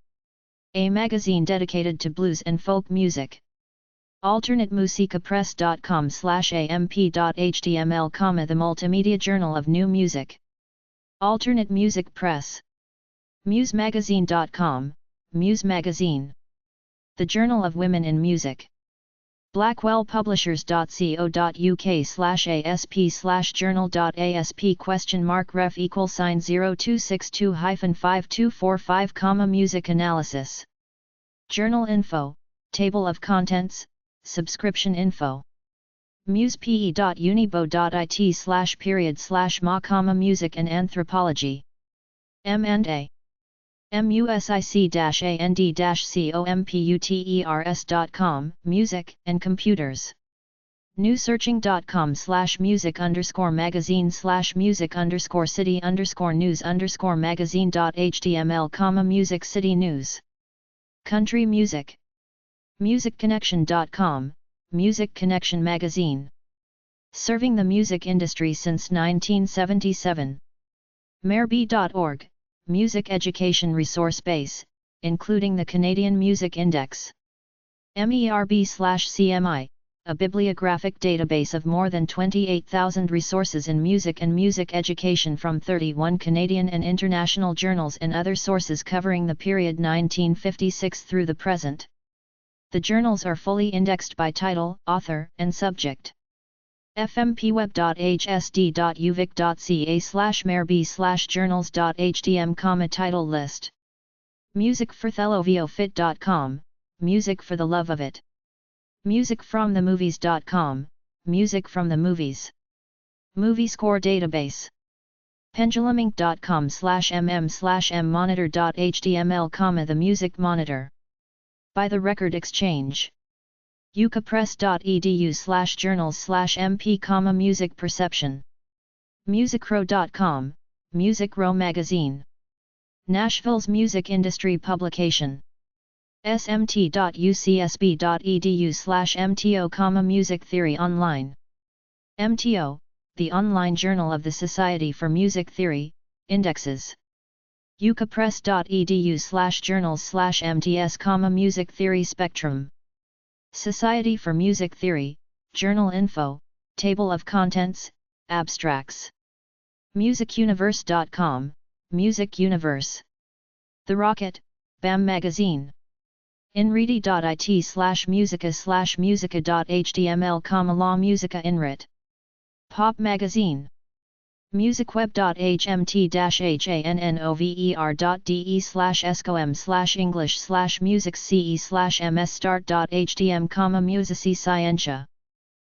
A magazine dedicated to blues and folk music. alternatemusicapress.com/amp.html, the multimedia journal of new music. Alternate Music Press. musemagazine.com, Muse Magazine. The Journal of Women in Music. blackwellpublishers.co.uk/asp/journal.asp?ref =0262-5245, Music Analysis. Journal Info, Table of Contents, Subscription Info. musepe.unibo.it/period/ma, Music and Anthropology. M&A. music-and-computers.com, Music and Computers. newsearching.com/music_city_news_magazine.html, Music City News. Country Music. musicconnection.com, Music Connection Magazine. Serving the music industry since 1977. merb.org, Music Education Resource Base, including the Canadian Music Index. MERB/CMI, a bibliographic database of more than 28,000 resources in music and music education from 31 Canadian and international journals and other sources covering the period 1956 through the present. The journals are fully indexed by title, author, and subject. fmpweb.hsd.uvik.ca/merb/journals.htm, title list. musicfortheloveofit.com, Music for the Love of It. musicfromthemovies.com, Music from the Movies. Movie Score Database. pendulum.com/mm/mmonitor.html, the Music Monitor. By the Record Exchange. ucapress.edu/journals/mp, Music Perception. musicrow.com, Music Row Magazine. Nashville's music industry publication. smt.ucsb.edu/mto, Music Theory Online. MTO, the online journal of the Society for Music Theory, indexes. ucapress.edu/journals/mts, Music Theory Spectrum. Society for Music Theory, Journal Info, Table of Contents, Abstracts. musicuniverse.com, Music Universe. The Rocket, BAM Magazine. inridi.it/musica/musica.html, La Musica Inrit. Pop Magazine. musicweb.hmt-hannover.de/scom/english/music-ce/ms-start.htm, Musici Scientia.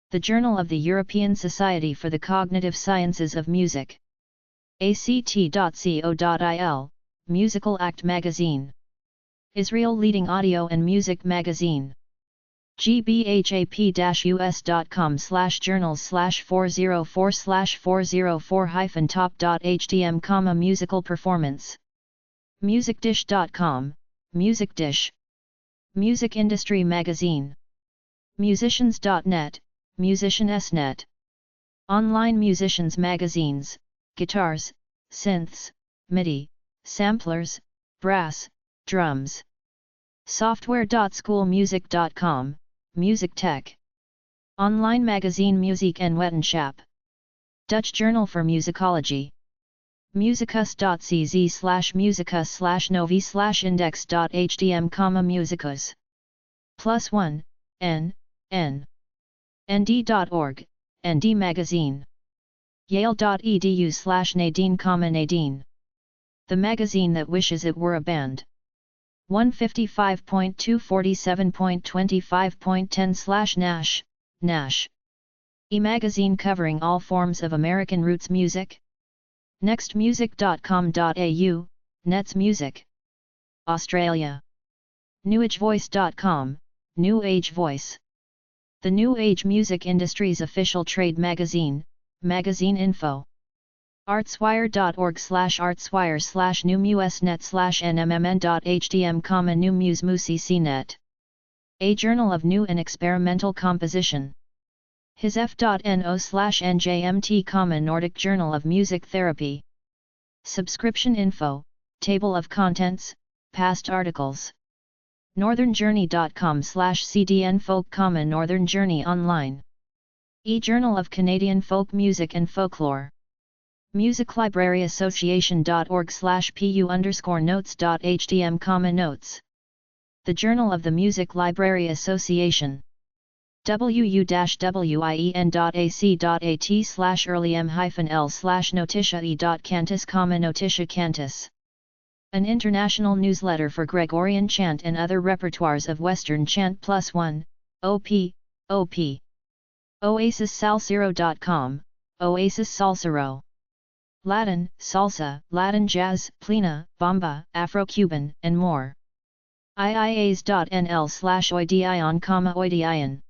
The Journal of the European Society for the Cognitive Sciences of Music. act.co.il, Musical Act Magazine. Israel Leading Audio and Music Magazine. gbhap-us.com/journals/404/404-top.htm, Musical Performance. musicdish.com, Music Dish. Music Industry Magazine. musicians.net, Musicians.net. Online musicians magazines, guitars, synths, MIDI, samplers, brass, drums. software.schoolmusic.com, Music Tech. Online magazine Muziek en Wetenschap. Dutch Journal for Musicology. musicus.cz/musicus/novi/index.htm, musicus. +1, n, n. nd.org, ND Magazine. yale.edu/Nadine, Nadine. The magazine that wishes it were a band. 155.247.25.10/Nash, Nash. E-magazine covering all forms of American roots music. Nextmusic.com.au, Nets Music. Australia. NewAgeVoice.com, New Age Voice. The New Age music industry's official trade magazine, magazine info. artswire.org/artswire/newmusnet/nmmn.hdm, new muse musicnet. A journal of new and experimental composition. His f.no/njmt, Nordic Journal of Music Therapy. Subscription info, table of contents, past articles. northernjourney.com/cdnfolk, Northern Journey Online. E-Journal of Canadian Folk Music and Folklore. musiclibraryassociation.org/pu_notes.hdm, notes. The Journal of the Music Library Association. wu.wien.ac.at/earlym-l/notitia.cantus, notitia cantus. An international newsletter for Gregorian chant and other repertoires of Western chant +1, op. OasisSalsero.com, Oasis Salsero. Latin, salsa, Latin jazz, plena, bomba, Afro-Cuban, and more. iias.nl/oidion, oidion.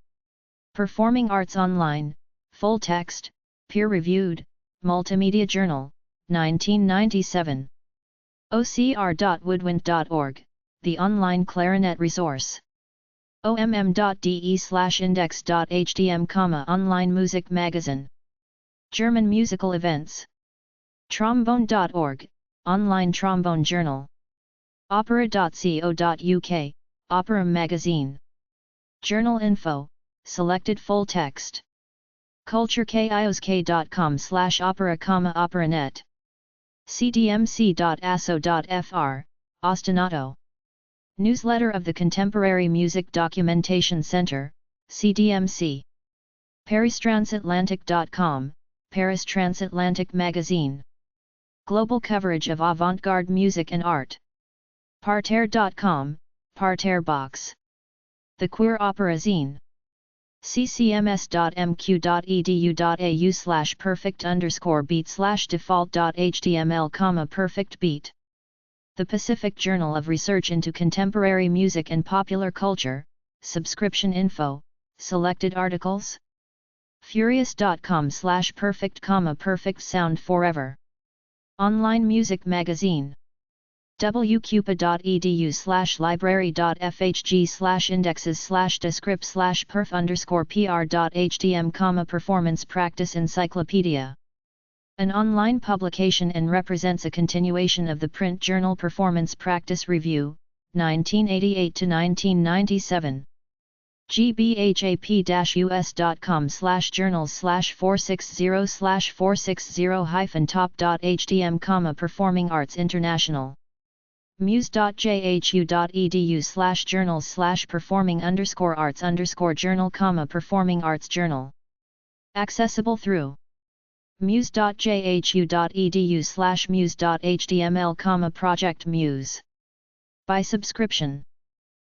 Performing Arts Online, full text, peer-reviewed, multimedia journal, 1997. ocr.woodwind.org, the online clarinet resource. omm.de/index.hdm, online music magazine. German musical events. Trombone.org, online trombone journal. Opera.co.uk, opera magazine. Journal info, selected full text. culturekiosk.com/opera, operanet. cdmc.aso.fr, ostinato. Newsletter of the Contemporary Music Documentation Center, CDMC. Paristransatlantic.com, Paris Transatlantic Magazine. Global coverage of avant-garde music and art. Parterre.com, Parterre Box. The Queer Opera Zine. ccms.mq.edu.au/perfect_beat/default.html, perfect beat. The Pacific Journal of Research into Contemporary Music and Popular Culture, subscription info, selected articles. Furious.com/perfect, perfect sound forever. Online music magazine. wcupa.edu/library.fhg/indexes/descript/perf_pr.htm, performance practice encyclopedia. An online publication and represents a continuation of the print journal Performance Practice Review, 1988 to 1997. gbhap-us.com/journals/460/460-top.htm, Performing Arts International. muse.jhu.edu/journals/performing_arts_journal, Performing Arts Journal. Accessible through muse.jhu.edu/muse.html, Project Muse. By subscription.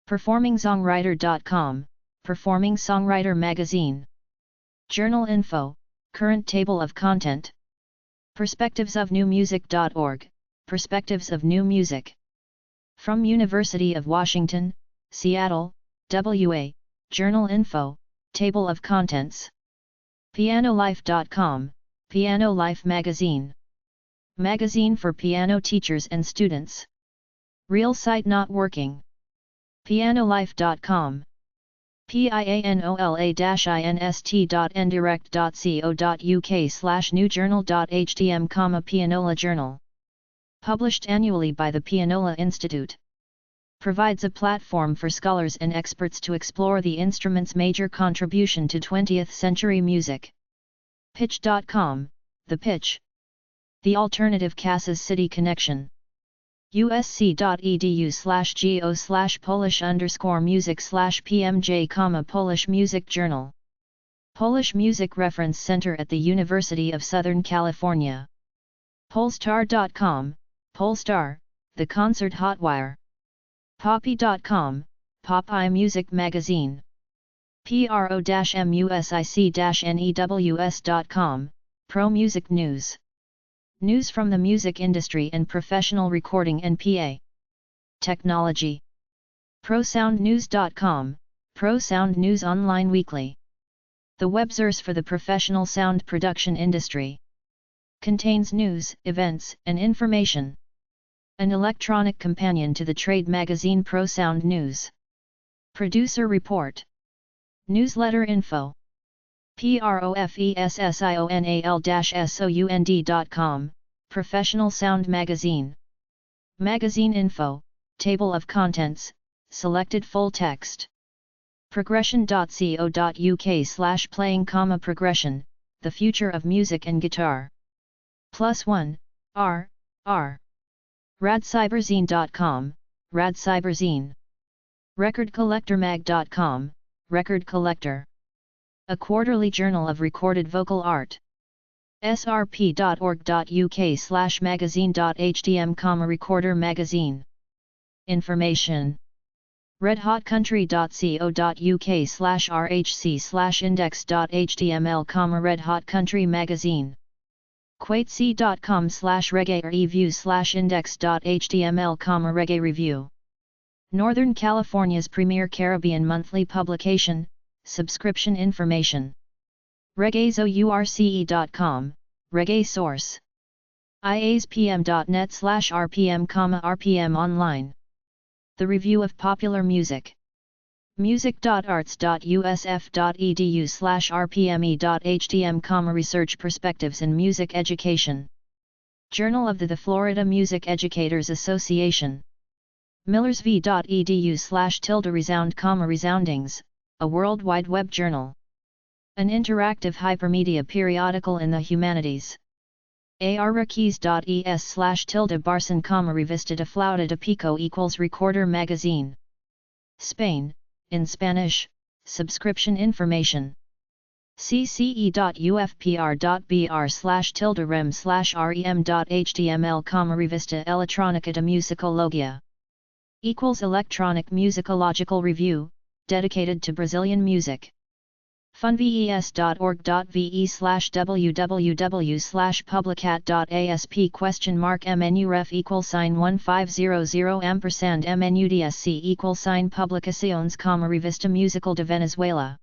PerformingSongwriter.com, Performing Songwriter Magazine. Journal info, current table of content. PerspectivesOfNewMusic.org, Perspectives of New Music. From University of Washington, Seattle, WA, Journal info, table of contents. PianoLife.com, Piano Life Magazine. Magazine for piano teachers and students. Real site not working. PianoLife.com. pianola-inst.ndirect.co.uk/newjournal.htm, Pianola Journal. Published annually by the Pianola Institute. Provides a platform for scholars and experts to explore the instrument's major contribution to 20th century music. Pitch.com, The Pitch. The Alternative Kansas City Connection. usc.edu/go/polish_music/pmj, Polish Music Journal. Polish Music Reference Center at the University of Southern California. Polestar.com, Polestar, The Concert Hotwire. Poppy.com, Popeye Music Magazine. pro-music-news.com, Pro Music News. News from the music industry and professional recording and PA technology. ProSoundNews.com, Pro Sound News Online Weekly. The web source for the professional sound production industry. Contains news, events, and information. An electronic companion to the trade magazine Pro Sound News. Producer Report. Newsletter Info. professional-sound.com, Professional Sound Magazine. Magazine Info, Table of Contents, Selected Full Text. Progression.co.uk/playing, progression, the future of music and guitar. +1, R. Radcyberzine.com, Radcyberzine. RecordCollectorMag.com, Record Collector. A quarterly journal of recorded vocal art. srp.org.uk/magazine.htm, Recorder Magazine. Information. redhotcountry.co.uk/rhc/index.html, Red Hot Country Magazine. quatec.com/reggae-review/index.html, Reggae Review. Northern California's premier Caribbean monthly publication, subscription information. reggaezource.com, Reggae Source. iaspm.net/rpm, RPM Online. The review of popular music. music.arts.usf.edu/rpme.htm, Research Perspectives in Music Education. Journal of the Florida Music Educators Association. millersv.edu/resound, Resoundings, a World Wide Web journal. An interactive hypermedia periodical in the humanities. arrakeys.es/barson, Revista de Flauta de Pico = Recorder Magazine. Spain, in Spanish, subscription information. cce.ufpr.br/rem/rem.html, Revista Electrónica de Musicologia. Electronic Musicological Review, dedicated to Brazilian music. funves.org.ve/www/publicat.asp $?MNUREF=1500 $MNUDSC =Publicaciones, Revista Musical de Venezuela.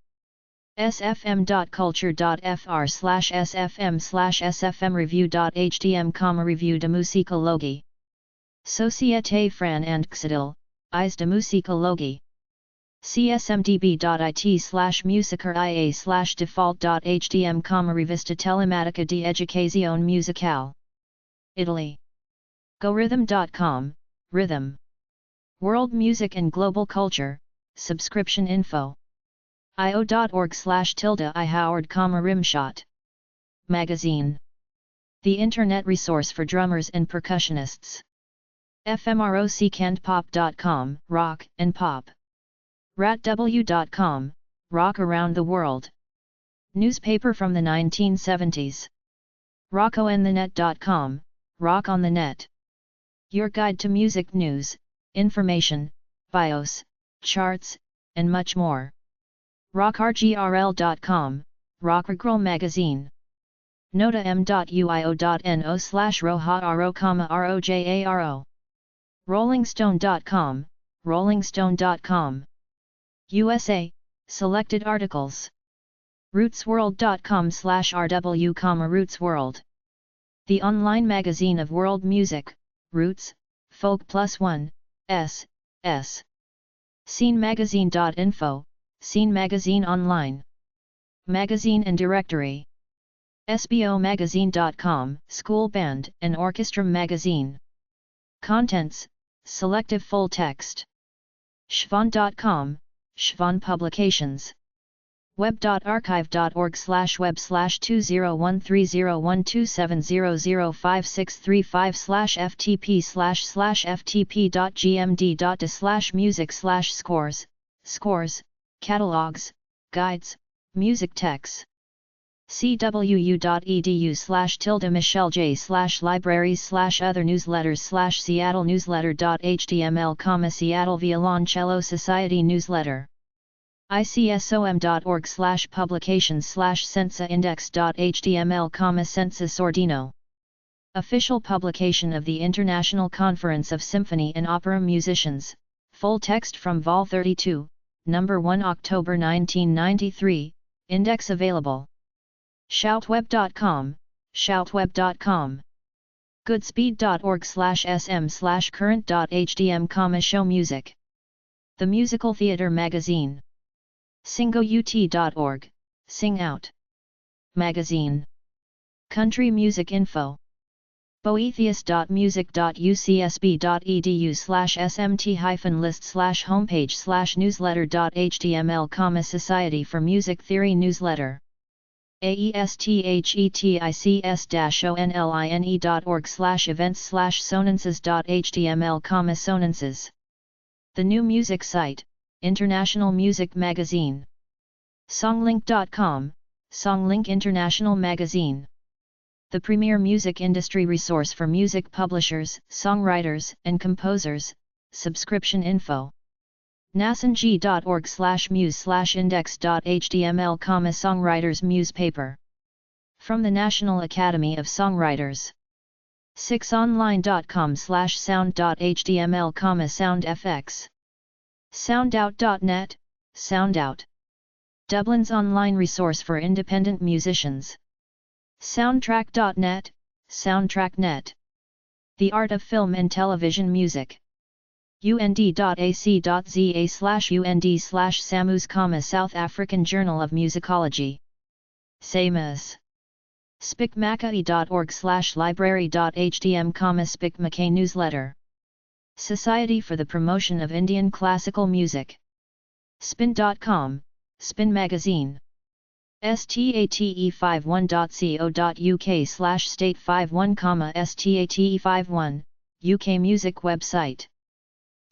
sfm.culture.fr/sfm/sfmreview.htm, Review de Musicologie. Société Française de Musicologie. csmdb.it/musiceria/default.htm, Revista Telematica de Educación Musical. Italy. GoRhythm.com, Rhythm. World Music and Global Culture, subscription info. io.org/I Howard, Rimshot. Magazine. The Internet resource for drummers and percussionists. fmrockandpop.com, rock and pop. ratw.com, rock around the world. Newspaper from the 1970s. rockoandthenet.com, rock on the net. Your guide to music news, information, bios, charts, and much more. rockrgrl.com, Rock'n'Roll Magazine. notam.uio.no/roharo, rollingstone.com, rollingstone.com. USA, selected articles. rootsworld.com/rw, Rootsworld. The online magazine of world music, roots, folk +1, s. scenemagazine.info, Scene Magazine Online. Magazine and Directory. sbomagazine.com, School Band and Orchestra Magazine. Contents, selective full text. shvon.com, Shvon Publications. web.archive.org/web/20130127005635/ftp/music/scores, catalogs, guides, music texts. cwu.edu/michelle-j/libraries/other newsletters/seattle-newsletter.html, Seattle Violoncello Society newsletter. icsom.org/publications/censa-index.html, Census Ordino. Official publication of the International Conference of Symphony and Opera Musicians, full text from Vol 32, Number 1, October 1993, index available. Shoutweb.com, shoutweb.com. goodspeed.org/sm/current.htm, show music. The Musical Theatre Magazine. singout.org, sing out. Magazine. Country Music Info. boethius.music.ucsb.edu/smt-list/homepage/newsletter.html, Society for Music Theory newsletter. aesthetics-online.org/events/sonances.html, sonances. The New Music Site, International Music Magazine. songlink.com, Songlink International Magazine. The premier music industry resource for music publishers, songwriters, and composers. Subscription info. nasanji.org/muse/index.html, Songwriters Muse paper. From the National Academy of Songwriters. 6online.com/sound.html, soundfx. soundout.net, Soundout. Dublin's online resource for independent musicians. Soundtrack.net, Soundtracknet. The Art of Film and Television Music. und.ac.za/und/SAMUS, South African Journal of Musicology. SAMUS. spicmackay.org/library.htm, Spicmackay newsletter. Society for the Promotion of Indian Classical Music. spin.com, Spin Magazine. state51.co.uk/state51, state51, UK music website.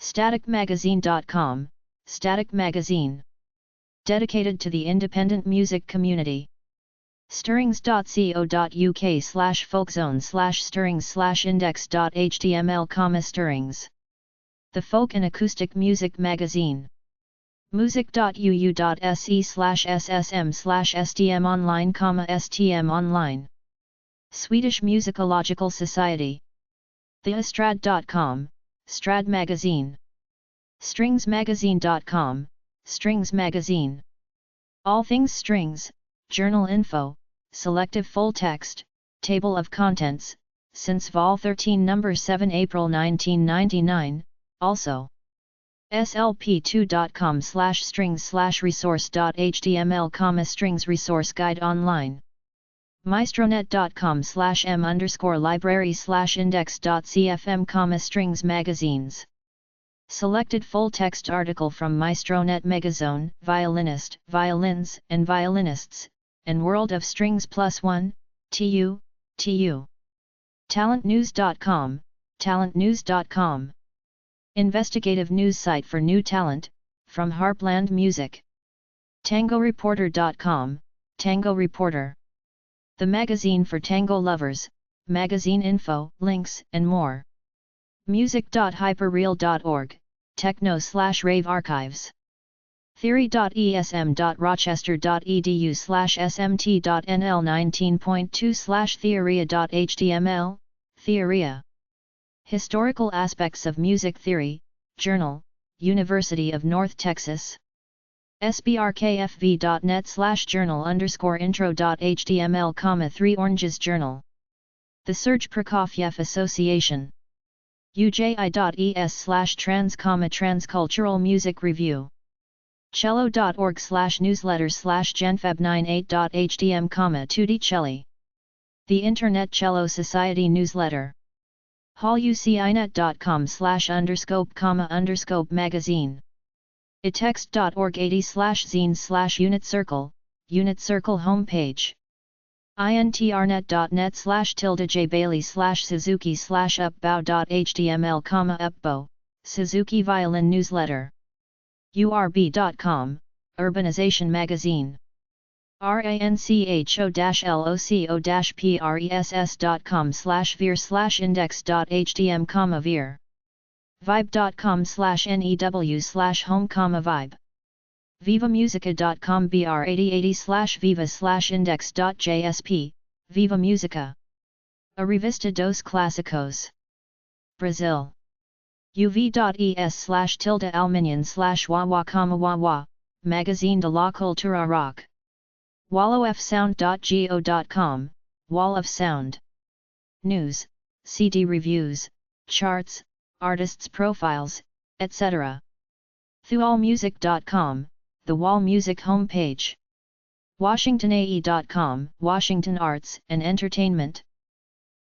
staticmagazine.com, Static Magazine. Dedicated to the independent music community. stirrings.co.uk/folkzone/stirrings/index.html, stirrings. The Folk and Acoustic Music Magazine. music.uu.se/ssm/stm online, stm online. Swedish Musicological Society. theestrad.com, Strad Magazine. stringsmagazine.com, Strings Magazine. All Things Strings, journal info, selective full text, table of contents, since Vol 13 number 7 April 1999, also. slp2.com/strings/resource.html, strings resource guide online. maestronet.com/m_library/index.cfm, strings magazines. Selected full text article from Maestronet Megazone, Violinist, Violins, and Violinists, and World of Strings +1, TU. talentnews.com, talentnews.com. Investigative news site for new talent, from Harpland Music. tangoreporter.com, Tango Reporter. The magazine for tango lovers, magazine info, links, and more. music.hyperreal.org, techno/rave archives. theory.esm.rochester.edu/smt.nl 19.2/theoria.html, Theoria. Historical Aspects of Music Theory, Journal, University of North Texas. sbrkfv.net/journal_intro.html, 3 Oranges Journal. The Serge Prokofiev Association. uji.es/trans, Transcultural Music Review. cello.org/newsletters/genfeb98.htm, 2D Celli. The Internet Cello Society newsletter. hallucinet.com/_scope, magazine. itext.org 80/zine/unit circle, unit circle homepage. intrnet.net/jbailey/suzuki/upbow.html, upbow, Suzuki Violin newsletter. urb.com, urbanization magazine. rancho-loco-press.com/vir/index.htm, vibe.com/new/home-vibe, vivamusica.com br8080/viva/index.jsp, Viva Musica. A revista dos clássicos. Brazil. uv.es/tilde-alminion/wawa, Magazine de la Cultura Rock. wallofsound.go.com, Wall of Sound. News, CD reviews, charts, artists' profiles, etc. thuallmusic.com, the Wall Music homepage. washingtonae.com, Washington Arts and Entertainment.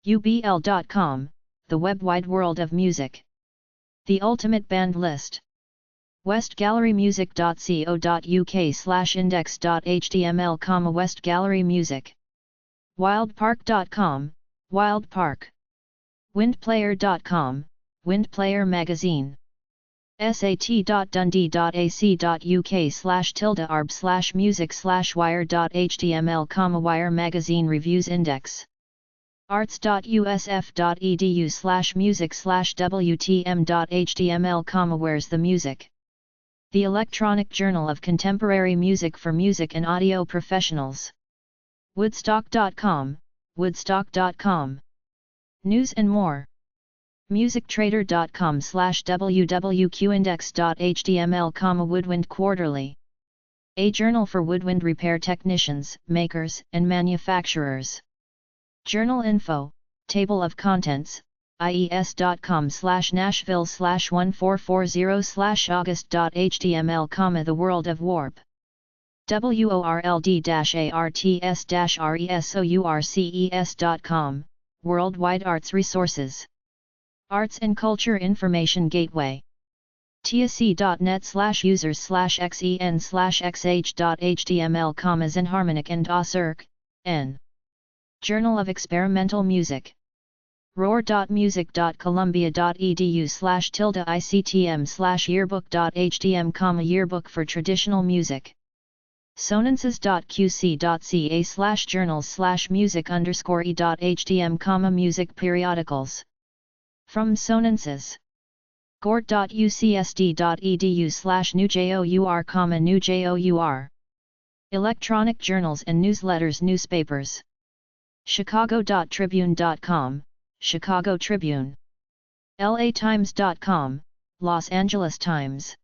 ubl.com, the web wide world of music. The ultimate band list. westgallerymusic.co.uk/index.html, West Gallery Music. wildpark.com, Wild Park. windplayer.com, Windplayer Magazine. sat.dundee.ac.uk/arb/music/wire.html, Wire Magazine Reviews Index. arts.usf.edu/music/wtm.html, Where's the Music? The Electronic Journal of Contemporary Music for music and audio professionals. woodstock.com, woodstock.com. News and more. musictrader.com/wwqindex.html, Woodwind Quarterly. A journal for woodwind repair technicians, makers, and manufacturers. Journal info, table of contents, ies.com/nashville/1440/august.html, The World of Warp. world-arts-resources.com, Worldwide Arts Resources. Arts and Culture Information Gateway. tsc.net/users/xen/xh.html, Zenharmonic and Osirk, N. Journal of Experimental Music. roar.music.columbia.edu/ictm/yearbook.htm, Yearbook for Traditional Music. sonances.qc.ca/journals/music_e.htm, Music periodicals. From Sonances. gort.ucsd.edu/newjour, Electronic Journals and Newsletters, Newspapers. chicago.tribune.com, Chicago Tribune. latimes.com, Los Angeles Times.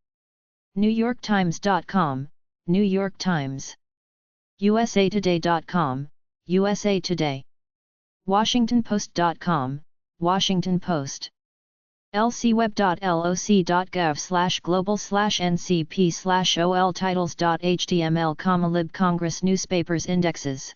newyorktimes.com, New York Times. usatoday.com, USA Today. washingtonpost.com, Washington Post. lcweb.loc.gov/global/ncp/ol titles.html, lib Congress Newspapers Indexes.